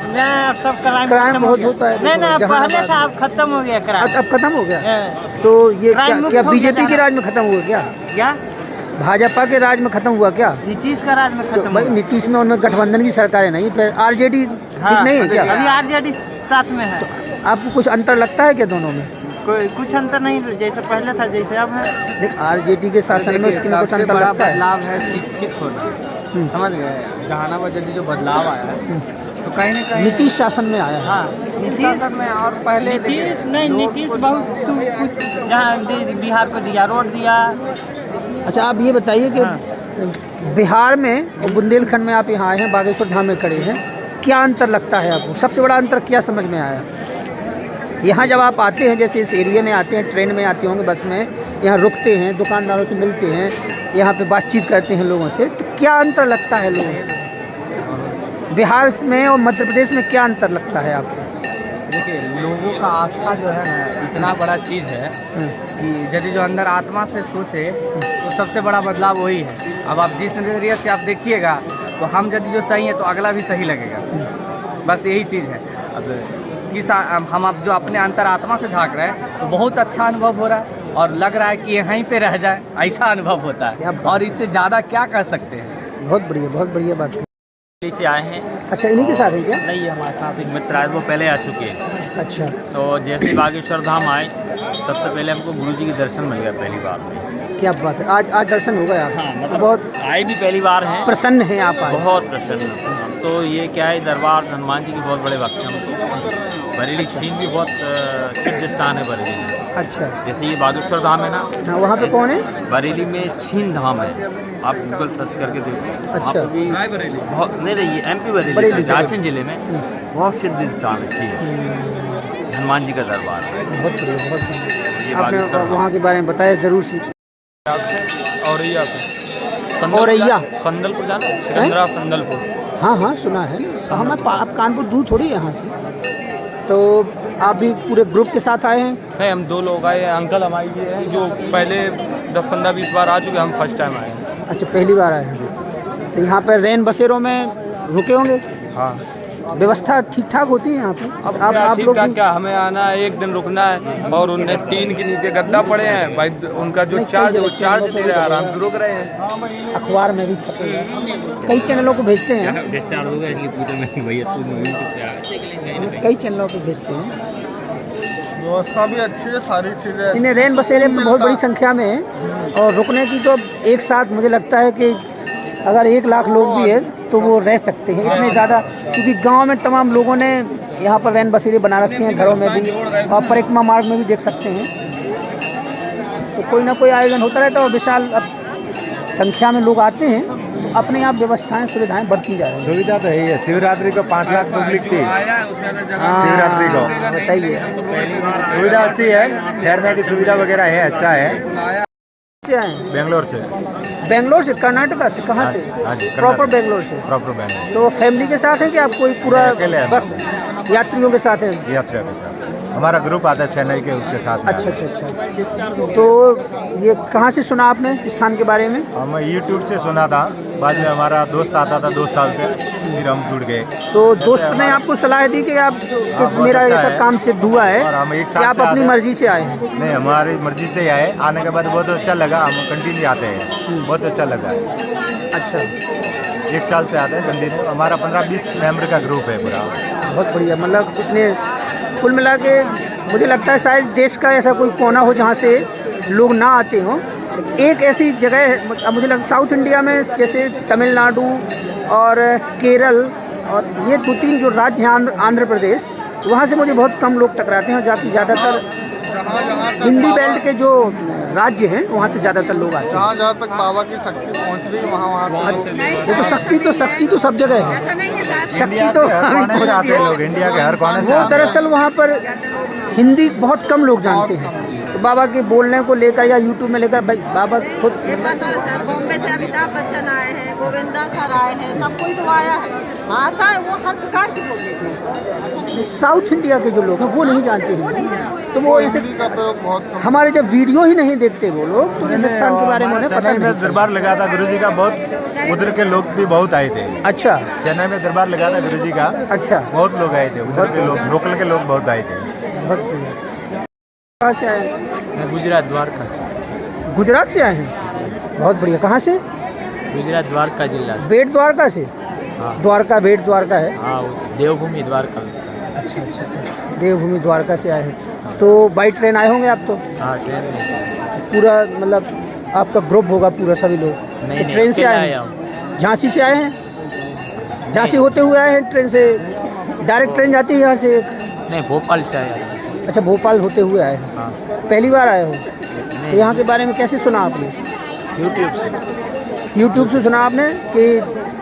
सब क्राइम बहुत होता है। नहीं, पहले था, अब खत्म हो गया क्राइम। अब खत्म हो गया? तो ये क्या बीजेपी के राज में खत्म हुआ क्या? भाजपा के राज में खत्म हुआ क्या? नीतीश का राज में तो खत्म भाई नीतीश में उनमें गठबंधन की सरकारें नहीं, फिर आरजेडी ठीक नहीं है क्या? अभी आरजेडी साथ में है। आपको कुछ अंतर लगता है क्या दोनों में? कोई कुछ अंतर नहीं, जैसे पहले था जैसे अब है। देख आरजेडी के शासन में उसके में कुछ अंतर लगता है? बदलाव है शिक्षित होना, समझ गए? जहानाबाद जो बदलाव आया है तो कहीं ना कहीं नीतीश शासन में आया है। हाँ, नीतीश शासन में। और पहले नीतीश नहीं, नीतीश बहुत कुछ जहाँ बिहार को दिया, रोड दिया। अच्छा आप ये बताइए कि बिहार में और बुंदेलखंड में आप यहाँ आए हैं, बागेश्वर धाम में खड़े हैं, क्या अंतर लगता है आपको? सबसे बड़ा अंतर क्या समझ में आया? यहाँ जब आप आते हैं, जैसे इस एरिया में आते हैं, ट्रेन में आते होंगे, बस में, यहाँ रुकते हैं, दुकानदारों से मिलते हैं, यहाँ पे बातचीत करते हैं लोगों से, तो क्या अंतर लगता है लोगों से? बिहार में और मध्य प्रदेश में क्या अंतर लगता है आपको? देखिए लोगों का आस्था जो है ना इतना बड़ा चीज़ है कि यदि जो अंदर आत्मा से सोचे तो सबसे बड़ा बदलाव वही है। अब आप जिस नज़रिए से आप देखिएगा तो हम यदि जो सही है तो अगला भी सही लगेगा, बस यही चीज़ है। अब हम अब जो अपने अंतर आत्मा से झाँक रहे हैं तो बहुत अच्छा अनुभव हो रहा है और लग रहा है कि यहीं पे रह जाए, ऐसा अनुभव होता है और इससे ज़्यादा क्या कर सकते हैं। बहुत बढ़िया बात। से आए हैं। अच्छा इन्हीं के साथ है क्या? नहीं, हमारे साथ एक मित्र आए, वो पहले आ चुके हैं। अच्छा। तो जैसे बागेश्वर धाम आए सबसे पहले हमको गुरु जी के दर्शन मिल गया पहली बार में। क्या बात है, आज दर्शन हो गया? हाँ, मतलब बहुत आए भी पहली बार हैं, प्रसन्न हैं आप आए? बहुत प्रसन्न। तो ये क्या है, दरबार हनुमान जी के बहुत बड़े भक्त हैं हमको। बरेली छीन भी बहुत सिद्ध स्थान है बरेली में। अच्छा। जैसे ये बागेश्वर धाम है ना, हाँ, वहाँ पे कौन है? बरेली में छीन धाम है, आप गूगल सर्च करके देखो। अच्छा। बरेली बहुत नहीं, ये एमपी बरेली झारखंड जिले में बहुत सिद्ध स्थान है छीन, हनुमान जी का दरबार है। बहुत बढ़िया। आपने वहाँ के बारे में बताया जरूर सी। औरैया संदलपुर जाना, सिकंदरा संदलपुर। हाँ सुना है। कहाँ मैं आप कानपुर दूर थोड़ी यहाँ से। तो आप भी पूरे ग्रुप के साथ आए हैं? नहीं, हम 2 लोग आए हैं। अंकल हमारे ये हैं जो पहले 10, 15, 20 बार आ चुके, हम फर्स्ट टाइम आए हैं। अच्छा पहली बार आए हैं। तो यहाँ पर रैन बसेरों में रुके होंगे? हाँ। व्यवस्था ठीक ठाक होती है यहाँ पे? अब आप लोग क्या, हमें आना है, 1 दिन रुकना है और उनने टीन के नीचे गद्दा पड़े हैं भाई, उनका जो चार्ज वो चार्ज दे रहे हैं, आराम से रुक रहे हैं। अखबार में भी छपे हैं, कई चैनलों को भेजते हैं, कई चैनलों को भेजते हैं। व्यवस्था भी अच्छी है, सारी चीज़ें। इन्हें रैन बसेरे में बहुत बड़ी संख्या में है और रुकने की तो एक साथ मुझे लगता है कि अगर 1 लाख लोग भी है तो वो रह सकते हैं, इतने ज़्यादा, क्योंकि गांव में तमाम लोगों ने यहाँ पर रैन बसेरे बना रखे हैं, घरों में भी और परिक्रमा मार्ग में भी देख सकते हैं। तो कोई ना कोई आयोजन होता रहता है और विशाल संख्या में लोग आते हैं, तो अपने आप व्यवस्थाएं सुविधाएं बढ़ती जा रही हैं। सुविधा तो है, शिवरात्रि को 5 लाख पब्लिक थी शिवरात्रि को। बताइए, सुविधा अच्छी है, ठहरने की सुविधा वगैरह है, अच्छा है। बेंगलोर से। बेंगलोर से? कर्नाटका से? कहाँ से? प्रॉपर बेंगलोर से? प्रॉपर बेंगलोर। तो फैमिली के साथ है कि आप कोई पूरा बस यात्रियों के साथ हैं? यात्रियों के साथ हमारा ग्रुप आता है चेन्नई के, उसके साथ। अच्छा। तो ये कहाँ से सुना आपने इस स्थान के बारे में? हम यूट्यूब से सुना था, बाद में हमारा दोस्त आता था 2 साल से, फिर हम जुड़ गए। तो दोस्त ने आपको सलाह दी कि आप मेरा ऐसा काम सिद्ध हुआ है, हम एक साथ आप अपनी मर्जी से आए हैं? नहीं, हमारी मर्जी से ही आए। आने के बाद बहुत अच्छा लगा, हम कंटिन्यू आते हैं, बहुत अच्छा लगा है। अच्छा, 1 साल से आते हैं कंटिन्यू। हमारा 15-20 मेंबर का ग्रुप है पूरा। बहुत बढ़िया। मतलब इतने कुल मिला के मुझे लगता है शायद देश का ऐसा कोई कोना हो जहाँ से लोग ना आते हों। एक ऐसी जगह है, मुझे लगता साउथ इंडिया में जैसे तमिलनाडु और केरल और ये 2-3 जो राज्य हैं, आंध्र प्रदेश, वहाँ से मुझे बहुत कम लोग टकराते हैं, जबकि ज़्यादातर हिंदी बेल्ट के जो राज्य हैं वहाँ से ज़्यादातर लोग आते हैं। जहाँ तक बाबा की शक्ति पहुँच रही है वहाँ से देखो, शक्ति तो सब जगह है, शक्ति तो आते हैं लोग, इंडिया के हर कोने से। वो दरअसल वहाँ पर हिंदी बहुत कम लोग जानते हैं, तो बाबा के बोलने को लेकर या यूट्यूब में लेकर बाबा खुद। ये बात और सर, बॉम्बे से अमिताभ बच्चन आए हैं, गोविंदा सर आए हैं, सब कोई तो आया है। भाषा वो हर प्रकार की बोलते हैं। साउथ इंडिया के जो लोग हैं वो नहीं जानते हैं, तो वो ऐसे हमारे जब वीडियो ही नहीं देखते वो लोग, तो हिंदुस्तान के बारे में उन्हें पता नहीं। दरबार लगा था गुरुजी का, बहुत उधर के लोग भी बहुत आए थे। अच्छा, चेन्नई में दरबार लगा था गुरुजी का। अच्छा, बहुत लोग आए थे, उधर के लोग, लोकल के लोग बहुत आए थे। कहाँ से आए? मैं गुजरात, द्वारका से। गुजरात से आए हैं? बहुत बढ़िया। कहाँ से? गुजरात द्वारका जिला से। बेट द्वारका से? हाँ। द्वारका बेट द्वारका है? हाँ, देवभूमि द्वारका। अच्छा अच्छा अच्छा, देवभूमि द्वारका से आए हैं। तो बाई ट्रेन आए होंगे आप तो? हाँ, ट्रेन में। पूरा मतलब आपका ग्रुप होगा पूरा, सभी लोग? नहीं, तो ट्रेन से आए हैं? झांसी से आए हैं? झांसी होते हुए आए हैं ट्रेन से? डायरेक्ट ट्रेन जाती है यहाँ से? नहीं, भोपाल से आया। अच्छा, भोपाल होते हुए आए हैं। हाँ। पहली बार आए हो? तो यहाँ के बारे में कैसे सुना आपने? यूट्यूब से। यूट्यूब से सुना आपने कि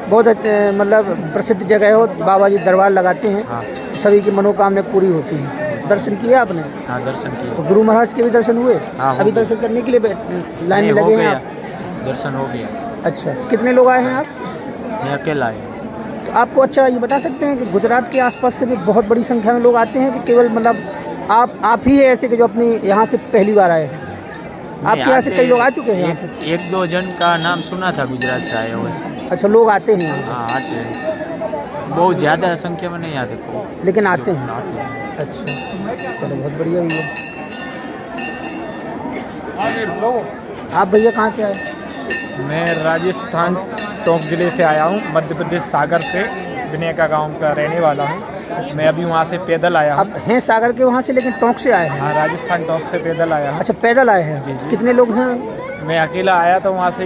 बहुत मतलब प्रसिद्ध जगह हो, बाबा जी दरबार लगाते हैं। हाँ। सभी की मनोकामना पूरी होती है। दर्शन किए आपने? हाँ, दर्शन किए। तो गुरु महाराज के भी दर्शन हुए? हाँ, अभी दर्शन करने के लिए लाइन में लगे हैं आप? दर्शन हो गया। अच्छा, कितने लोग आए हैं आप? मैं अकेला आया। तो आपको अच्छा ये बता सकते हैं कि गुजरात के आसपास से भी बहुत बड़ी संख्या में लोग आते हैं कि केवल मतलब आप ही है ऐसे कि जो अपनी यहाँ से पहली बार आए हैं? आपके यहाँ से कई लोग आ चुके हैं? एक दो जन का नाम सुना था गुजरात से आए हुए। अच्छा, लोग आते हैं यहाँ? हाँ, आते हैं। बहुत ज़्यादा संख्या में नहीं आते, लेकिन आते हैं। अच्छा, चलो बहुत बढ़िया भैया। आप भैया कहाँ से आए? मैं राजस्थान टोंक ज़िले से आया हूँ, मध्य प्रदेश सागर से, विनयका गांव का रहने वाला हूँ। मैं अभी वहाँ से पैदल आया हूँ। आप हैं सागर के वहाँ से, लेकिन टोंक से आए हैं? हाँ, राजस्थान टोंक से पैदल आया हूँ। अच्छा, पैदल आए हैं? जी। कितने लोग हैं? मैं अकेला आया था। वहाँ से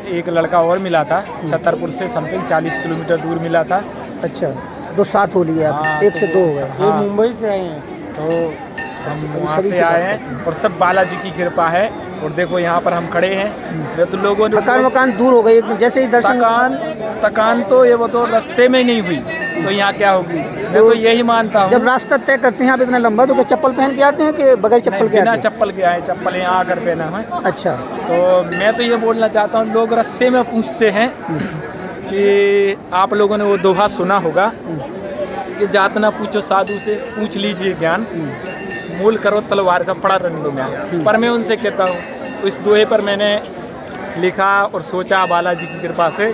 एक लड़का और मिला था, छतरपुर से समथिंग 40 किलोमीटर दूर मिला था। अच्छा, दो साथ हो लिए आप? हाँ, एक से दो हो गए। हाँ, मुंबई से आए हैं, तो हम वहाँ से आए हैं और सब बालाजी की कृपा है। और देखो यहाँ पर हम खड़े हैं, तो लोगों ने थकान वकान दूर हो गई जैसे ही दर्शन? थकान तो ये वो तो रास्ते में नहीं हुई, तो यहाँ क्या होगी? मैं तो यही मानता हूँ। जब रास्ता तय करते हैं आप इतना लंबा, तो क्या चप्पल पहन के आते हैं कि बगैर चप्पल के? बिना चप्पल के आए, चप्पल यहाँ आकर पहना है। अच्छा, तो मैं तो ये बोलना चाहता हूँ, लोग रास्ते में पूछते हैं कि आप लोगों ने वो दोहा सुना होगा कि जात ना पूछो साधु से, पूछ लीजिए ज्ञान, मूल करो तलवार का पड़ा रंडो में। पर मैं उनसे कहता हूँ, इस दोहे पर मैंने लिखा और सोचा बालाजी की कृपा से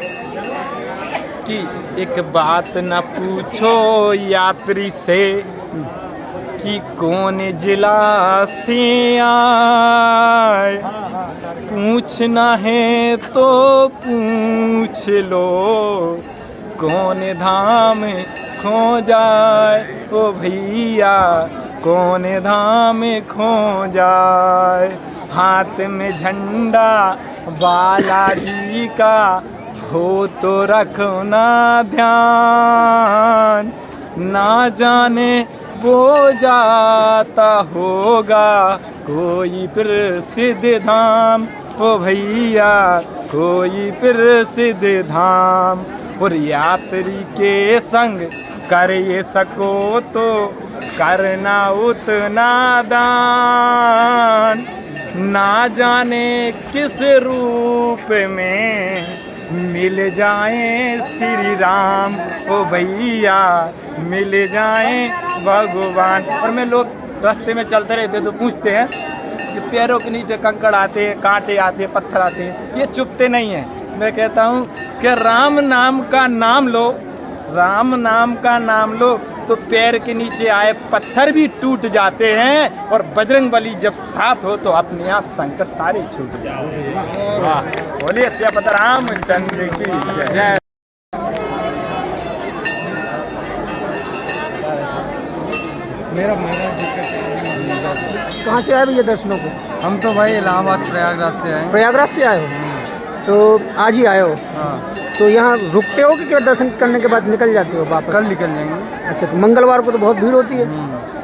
कि एक बात न पूछो यात्री से कि कौन जिला से आए, पूछना है तो पूछ लो कौन धाम खो जाए। ओ भैया कौन धाम खो जाए, हाथ में झंडा बालाजी का हो तो रखना ध्यान, ना जाने वो जाता होगा कोई प्रसिद्ध धाम। ओ भैया कोई प्रसिद्ध धाम, और यात्री के संग कर ये सको तो करना उतना दान, ना जाने किस रूप में मिल जाए श्री राम। ओ भैया मिल जाए भगवान। और मैं लोग रास्ते में चलते रहते तो पूछते हैं कि पैरों के नीचे कंकड़ आते हैं, कांटे आते हैं, पत्थर आते हैं, ये चुभते नहीं हैं। मैं कहता हूँ कि राम नाम का नाम लो, राम नाम का नाम लो तो पैर के नीचे आए पत्थर भी टूट जाते हैं, और बजरंग बली जब साथ हो तो अपने आप संकट सारे छूट जाते। वाह, बोलिए सियापत रामचंद्र की जय। कहाँ से आए भैया दर्शनों को? हम तो भाई इलाहाबाद प्रयागराज से आए। प्रयागराज से आए हो? तो आज ही आए हो? हाँ। तो यहाँ रुकते हो कि क्या दर्शन करने के बाद निकल जाते हो वापस? कल निकल जाएंगे। अच्छा, तो मंगलवार को तो बहुत भीड़ होती है।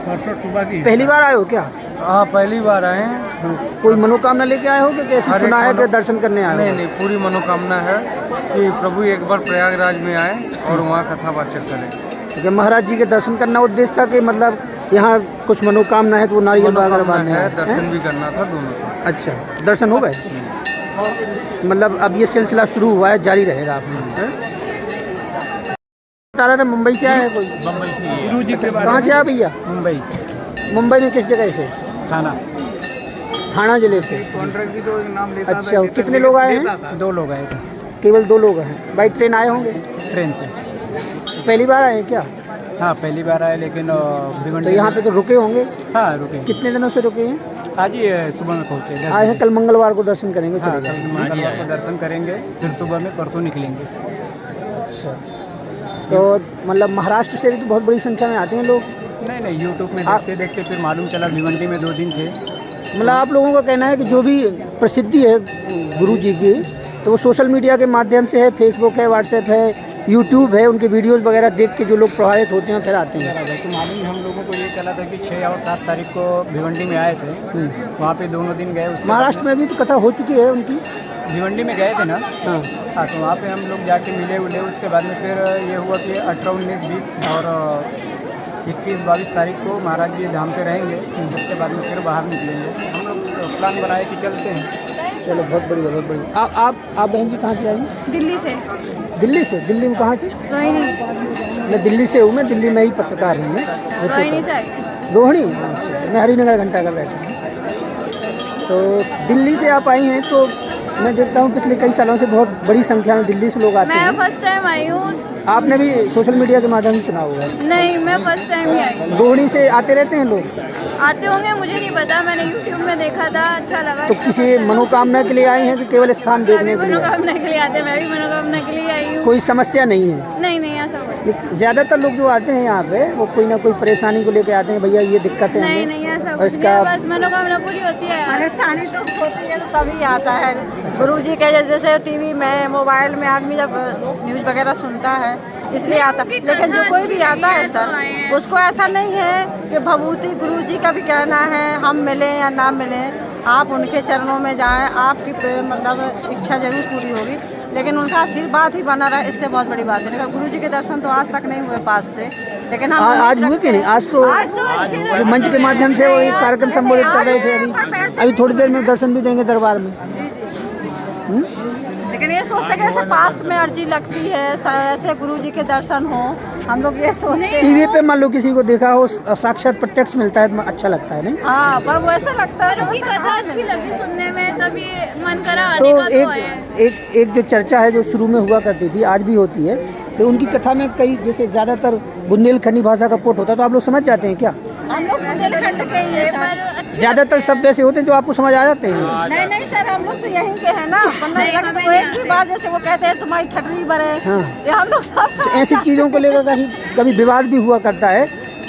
परसों सुबह की। पहली बार आए हो क्या? हाँ, पहली बार आए हैं। कोई मनोकामना लेके आए हो कि कैसे सुना है कि दर्शन करने आए हो? नहीं, पूरी मनोकामना है कि प्रभु एक बार प्रयागराज में आए और वहाँ कथावाचक करें। तो महाराज जी के दर्शन करना उद्देश्य था कि मतलब यहाँ कुछ मनोकामना है तो वो नारियल वगैरह बांधने है, दर्शन भी करना था दोनों। अच्छा, दर्शन हो गए? मतलब अब ये सिलसिला शुरू हुआ है, जारी रहेगा आप? बता रहा था मुंबई से आए हैं कोई? मुंबई से। गुरु जी कहाँ से आए भैया? मुंबई। मुंबई में किस जगह से? थाना जिले से। कॉन्ट्रैक्ट भी तो नाम लेता था। अच्छा, कितने लोग आए हैं? 2 लोग आए थे। केवल 2 लोग हैं? बाई ट्रेन आए होंगे? ट्रेन से। पहली बार आए हैं क्या? हाँ, पहली बार आए, लेकिन तो यहाँ पे तो रुके होंगे? हाँ, रुके। कितने दिनों से रुके हैं? आज ही सुबह में पहुँचे। आए हैं, कल मंगलवार को दर्शन करेंगे? हाँ, चले कल मंगलवार को दर्शन करेंगे, फिर सुबह में परसों निकलेंगे। अच्छा, तो मतलब महाराष्ट्र से भी तो बहुत बड़ी संख्या में आते हैं लोग? नहीं, यूट्यूब में देखते देखते फिर मालूम चला, भिवंडी में 2 दिन थे। मतलब आप लोगों का कहना है कि जो भी प्रसिद्धि है गुरु जी की, तो वो सोशल मीडिया के माध्यम से है, फेसबुक है, व्हाट्सएप है, यूट्यूब है, उनके वीडियोस वगैरह देख के जो लोग प्रभावित होते हैं फिर आते हैं। तो मालूम है, हम लोगों को ये चला था कि 6 और 7 तारीख को भिवंडी में आए थे, वहाँ पे दोनों दिन गए। महाराष्ट्र में भी तो कथा हो चुकी है उनकी, भिवंडी में गए थे ना। हाँ, तो वहाँ पे हम लोग जाके मिले उले। उसके बाद में फिर ये हुआ कि 18, 19, 20 और 21, 22 तारीख को महाराज जी धाम पे रहेंगे। उसके बाद में फिर बाहर निकलेंगे। हम लोग प्लान बनाए कि चलते हैं। चलो, बहुत बढ़िया, बहुत बढ़िया। आप बहन जी कहाँ से आई? दिल्ली से। दिल्ली से? दिल्ली में कहाँ से? रोहिणी। मैं दिल्ली से हूँ, मैं दिल्ली में ही पत्रकार हूँ। मैं रोहिणी से आई। रोहिणी? अच्छा, मैं हरिनगर घंटाघर रहता हूँ। तो दिल्ली से आप आई हैं, तो मैं देखता हूँ पिछले कई सालों से बहुत बड़ी संख्या में दिल्ली से लोग आते हैं। मैं फर्स्ट टाइम आई हूँ। आपने भी सोशल मीडिया के माध्यम से सुना होगा? नहीं, मैं फर्स्ट टाइम ही आई। रोहिणी से आते रहते हैं लोग? आते होंगे, मुझे नहीं पता, मैंने यूट्यूब में देखा था, अच्छा लगा। तो किसी मनोकामना के लिए आई हैं कि केवल स्थान देखने के लिए? मनोकामना के लिए आते, मैं भी मनोकामना के लिए आई हूँ। कोई समस्या नहीं है? नहीं, ऐसा कुछ। ज़्यादातर लोग जो आते हैं यहाँ पे वो कोई ना कोई परेशानी को लेकर आते हैं, भैया ये दिक्कत है। नहीं, ऐसा कुछ नहीं है, बस मनोकामना पूरी होती है। परेशानी तो होती है, तभी आता है। गुरु जी के जैसे टीवी में, मोबाइल में आदमी जब न्यूज़ वगैरह सुनता है इसलिए आता। लेकिन जो कोई भी आता है सर, उसको ऐसा नहीं है कि भभूति गुरु जी का भी कहना है हम मिलें या ना मिलें, आप उनके चरणों में जाएं, आपकी मतलब इच्छा जरूर पूरी होगी, लेकिन उनका आशीर्वाद ही बना रहा, इससे बहुत बड़ी बात है। गुरु जी के दर्शन तो आज तक नहीं हुए पास से, लेकिन हम आज हुए कि नहीं? आज तो मंच के माध्यम से वो एक कार्यक्रम संबोधित कर रहे थे। अभी थोड़ी देर में दर्शन भी देंगे दरबार में। लेकिन ये सोचते कि ऐसे पास में अर्जी लगती है, ऐसे गुरु जी के दर्शन हो, हम लोग ये सोचते हैं। टीवी पे मान लो किसी को देखा हो, साक्षात प्रत्यक्ष मिलता है तो अच्छा लगता है, नहीं? हाँ, पर वो ऐसा लगता है। उनकी कथा अच्छी लगी सुनने में, तभी मन करा आने का। तो एक जो चर्चा है जो शुरू में हुआ करती थी, आज भी होती है, कि उनकी कथा में कई जैसे ज़्यादातर बुंदेलखंडी भाषा का पोट होता है, तो आप लोग समझ जाते हैं क्या? हम लोग बुंदेलखंड के ही हैं, ज़्यादातर शब्द ऐसे होते हैं जो आपको समझ आ जाते हैं। नहीं सर, हम लोग तो यहीं के हैं ना। तो एक भी बात जैसे वो कहते हैं तुम्हारी ठटरी बरे, ये हम लोग सब ऐसी चीज़ों को लेकर कभी विवाद भी हुआ करता है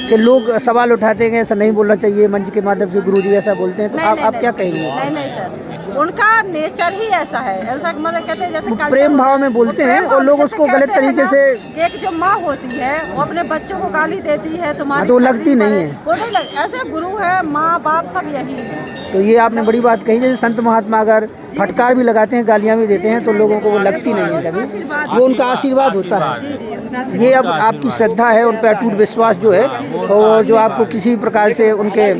कि लोग सवाल उठाते हैं ऐसा नहीं बोलना चाहिए, मंच के माध्यम से गुरुजी ऐसा बोलते हैं, तो आप क्या कहेंगे? नहीं सर, उनका नेचर ही ऐसा है, ऐसा मतलब कहते हैं जैसे प्रेम भाव में बोलते हैं और लोग उसको गलत तरीके से। एक जो माँ होती है वो अपने बच्चों को गाली देती है, तुम्हारी तो लगती नहीं है, वो नहीं लगती। ऐसे गुरु है, माँ बाप सब यही है। तो ये आपने बड़ी बात कही, जैसे संत महात्मा अगर फटकार भी लगाते हैं, गालियाँ भी देते हैं, तो लोगों को वो लगती नहीं है कभी, वो उनका आशीर्वाद होता है। ये अब आपकी श्रद्धा है, उन पर अटूट विश्वास जो है, और जो आपको किसी भी प्रकार से उनके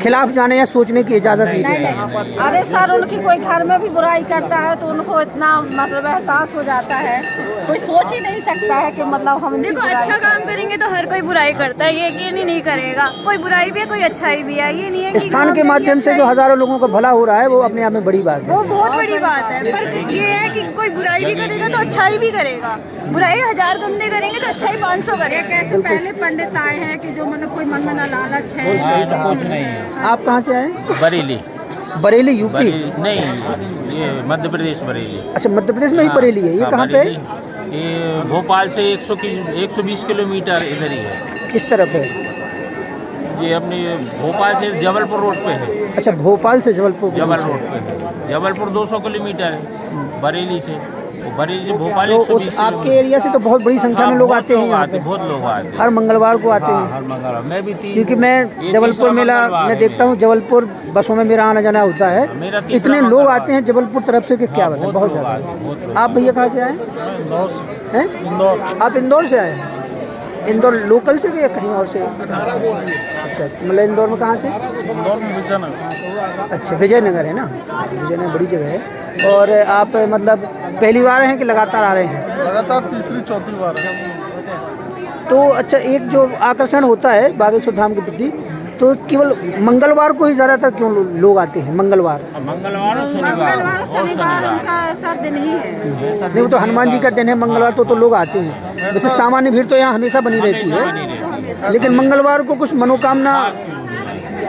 खिलाफ जाने या सोचने की इजाज़त नहीं देता। अरे सर, उनकी कोई घर में भी बुराई करता है तो उनको इतना मतलब एहसास हो जाता है, कोई सोच ही नहीं सकता है कि मतलब हम देखो अच्छा काम करेंगे तो हर कोई बुराई करता है, ये नहीं करेगा, कोई बुराई भी है कोई अच्छाई भी है, ये नहीं है कि स्थान के माध्यम से जो हजारों लोगों का भला हो रहा है वो अपने आप में बड़ी बात है, वो बहुत बड़ी बात है। पर ये है कि कोई बुराई भी करेगा तो अच्छाई भी करेगा, बुराई 1000 बंदे करेंगे तो अच्छाई 500 करेगा। कैसे पहले पंडित आए हैं कि जो मतलब कोई मन में ना लालच है। कुछ नहीं। आप कहाँ से आए? बरेली। बरेली यूपी? नहीं, ये मध्य प्रदेश बरेली। अच्छा, मध्य प्रदेश में ही बरेली है। ये कहाँ पे? ये भोपाल से 120 किलोमीटर इधर ही है। किस तरफ है? ये अपने भोपाल से जबलपुर रोड पे है। अच्छा, भोपाल से जबलपुर रोड पे है। जबलपुर 200 किलोमीटर है बरेली से, बरेली से भोपाल। तो उस आपके एरिया से तो बहुत बड़ी संख्या में लोग आते हैं यहाँ पे? बहुत लोग आते हैं, हर मंगलवार को आते हैं। हर मंगलवार मैं भी क्योंकि मैं जबलपुर मेला मैं देखता हूँ, जबलपुर बसों में मेरा आना जाना होता है, इतने लोग आते हैं जबलपुर तरफ से कि क्या बताएं, बहुत ज़्यादा। आप भैया कहाँ से आए हैं? इंदौर। आप इंदौर से आए हैं? इंदौर लोकल से या कहीं और से? अच्छा, मतलब इंदौर में कहाँ से? इंदौर में विजयनगर। अच्छा, विजयनगर है ना, विजयनगर बड़ी जगह है। और आप मतलब पहली बार हैं कि लगातार आ रहे हैं? लगातार तीसरी चौथी बार है। तो अच्छा, एक जो आकर्षण होता है बागेश्वर धाम के प्रति, तो केवल मंगलवार को ही ज़्यादातर क्यों लोग आते हैं? मंगलवार शनिवार उनका ऐसा दिन ही है। नहीं, तो हनुमान जी का दिन है मंगलवार, तो लोग आते हैं। वैसे सामान्य भीड़ तो यहाँ हमेशा बनी रहती है, लेकिन मंगलवार को कुछ मनोकामना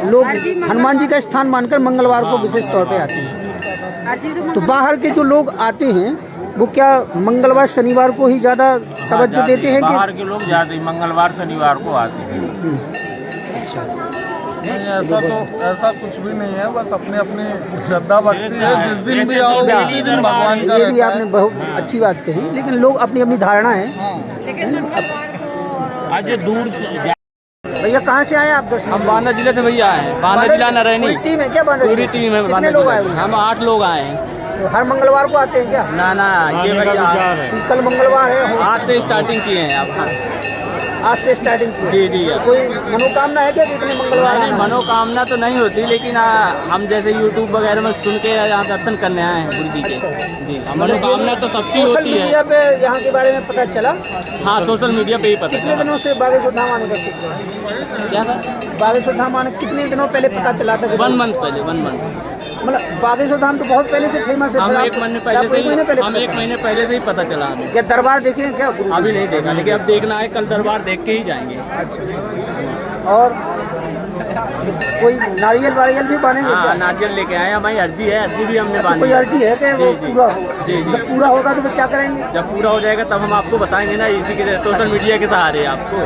लोग हनुमान जी का स्थान मानकर मंगलवार को विशेष तौर पे आते हैं। तो बाहर के जो लोग आते हैं वो क्या मंगलवार शनिवार को ही ज़्यादा तवज्जो देते हैं? बाहर के लोग ज़्यादा मंगलवार शनिवार को आते हैं। नहीं, ऐसा कुछ भी नहीं है, बस अपने अपनी श्रद्धा भक्ति है। जिस दिन भी आओ उसी दिन भगवान का ये भी आपने बहुत अच्छी बात कही, लेकिन लोग अपनी अपनी धारणा है। आज दूर से भैया कहाँ से आए आप? दर्शन हम बांदा जिले से भैया आए हैं। बांदा जिला नारायणी टीम है क्या? बांदा पूरी टीम है। कितने लोग आए? हम 8 लोग आए हैं। तो हर मंगलवार को आते हैं क्या? ना ये भैया कल मंगलवार है, आज से स्टार्टिंग किए हैं आप। आज से स्टार्टिंग की? जी। कोई मनोकामना है क्या कितने मंगलवार? नहीं, मनोकामना तो नहीं होती, लेकिन हम जैसे यूट्यूब वगैरह में सुन के यहाँ दर्शन करने आए हैं गुरु जी के। जी, मनोकामना तो सबकी होती है। सोशल मीडिया पे यहाँ के बारे में पता चला? हाँ, सोशल मीडिया पे ही पता कितने दिनों से बागेश्वर धाम आने का? क्या सर? बागेश्वर धाम आने कितने दिनों पहले पता चला था? 1 मंथ पहले। 1 मंथ मतलब बागेश्वर धाम तो बहुत पहले से फेमस है। हम 1 महीने पहले से ही पता चला हमें। क्या दरबार देखे हैं क्या? अभी नहीं देखा, लेकिन अब देखना है। कल दरबार देख के ही जाएंगे। अच्छा। और कोई नारियल वारियल भी बांधेंगे? हाँ, नारियल लेके आए। हमारी अर्जी है, अर्जी भी हमने बांधी। कोई अर्जी है कि वो पूरा हो? जी। जब पूरा होगा तो फिर क्या करेंगे? जब पूरा हो जाएगा तब हम आपको बताएंगे ना, इसी के सोशल मीडिया के सहारे आपको।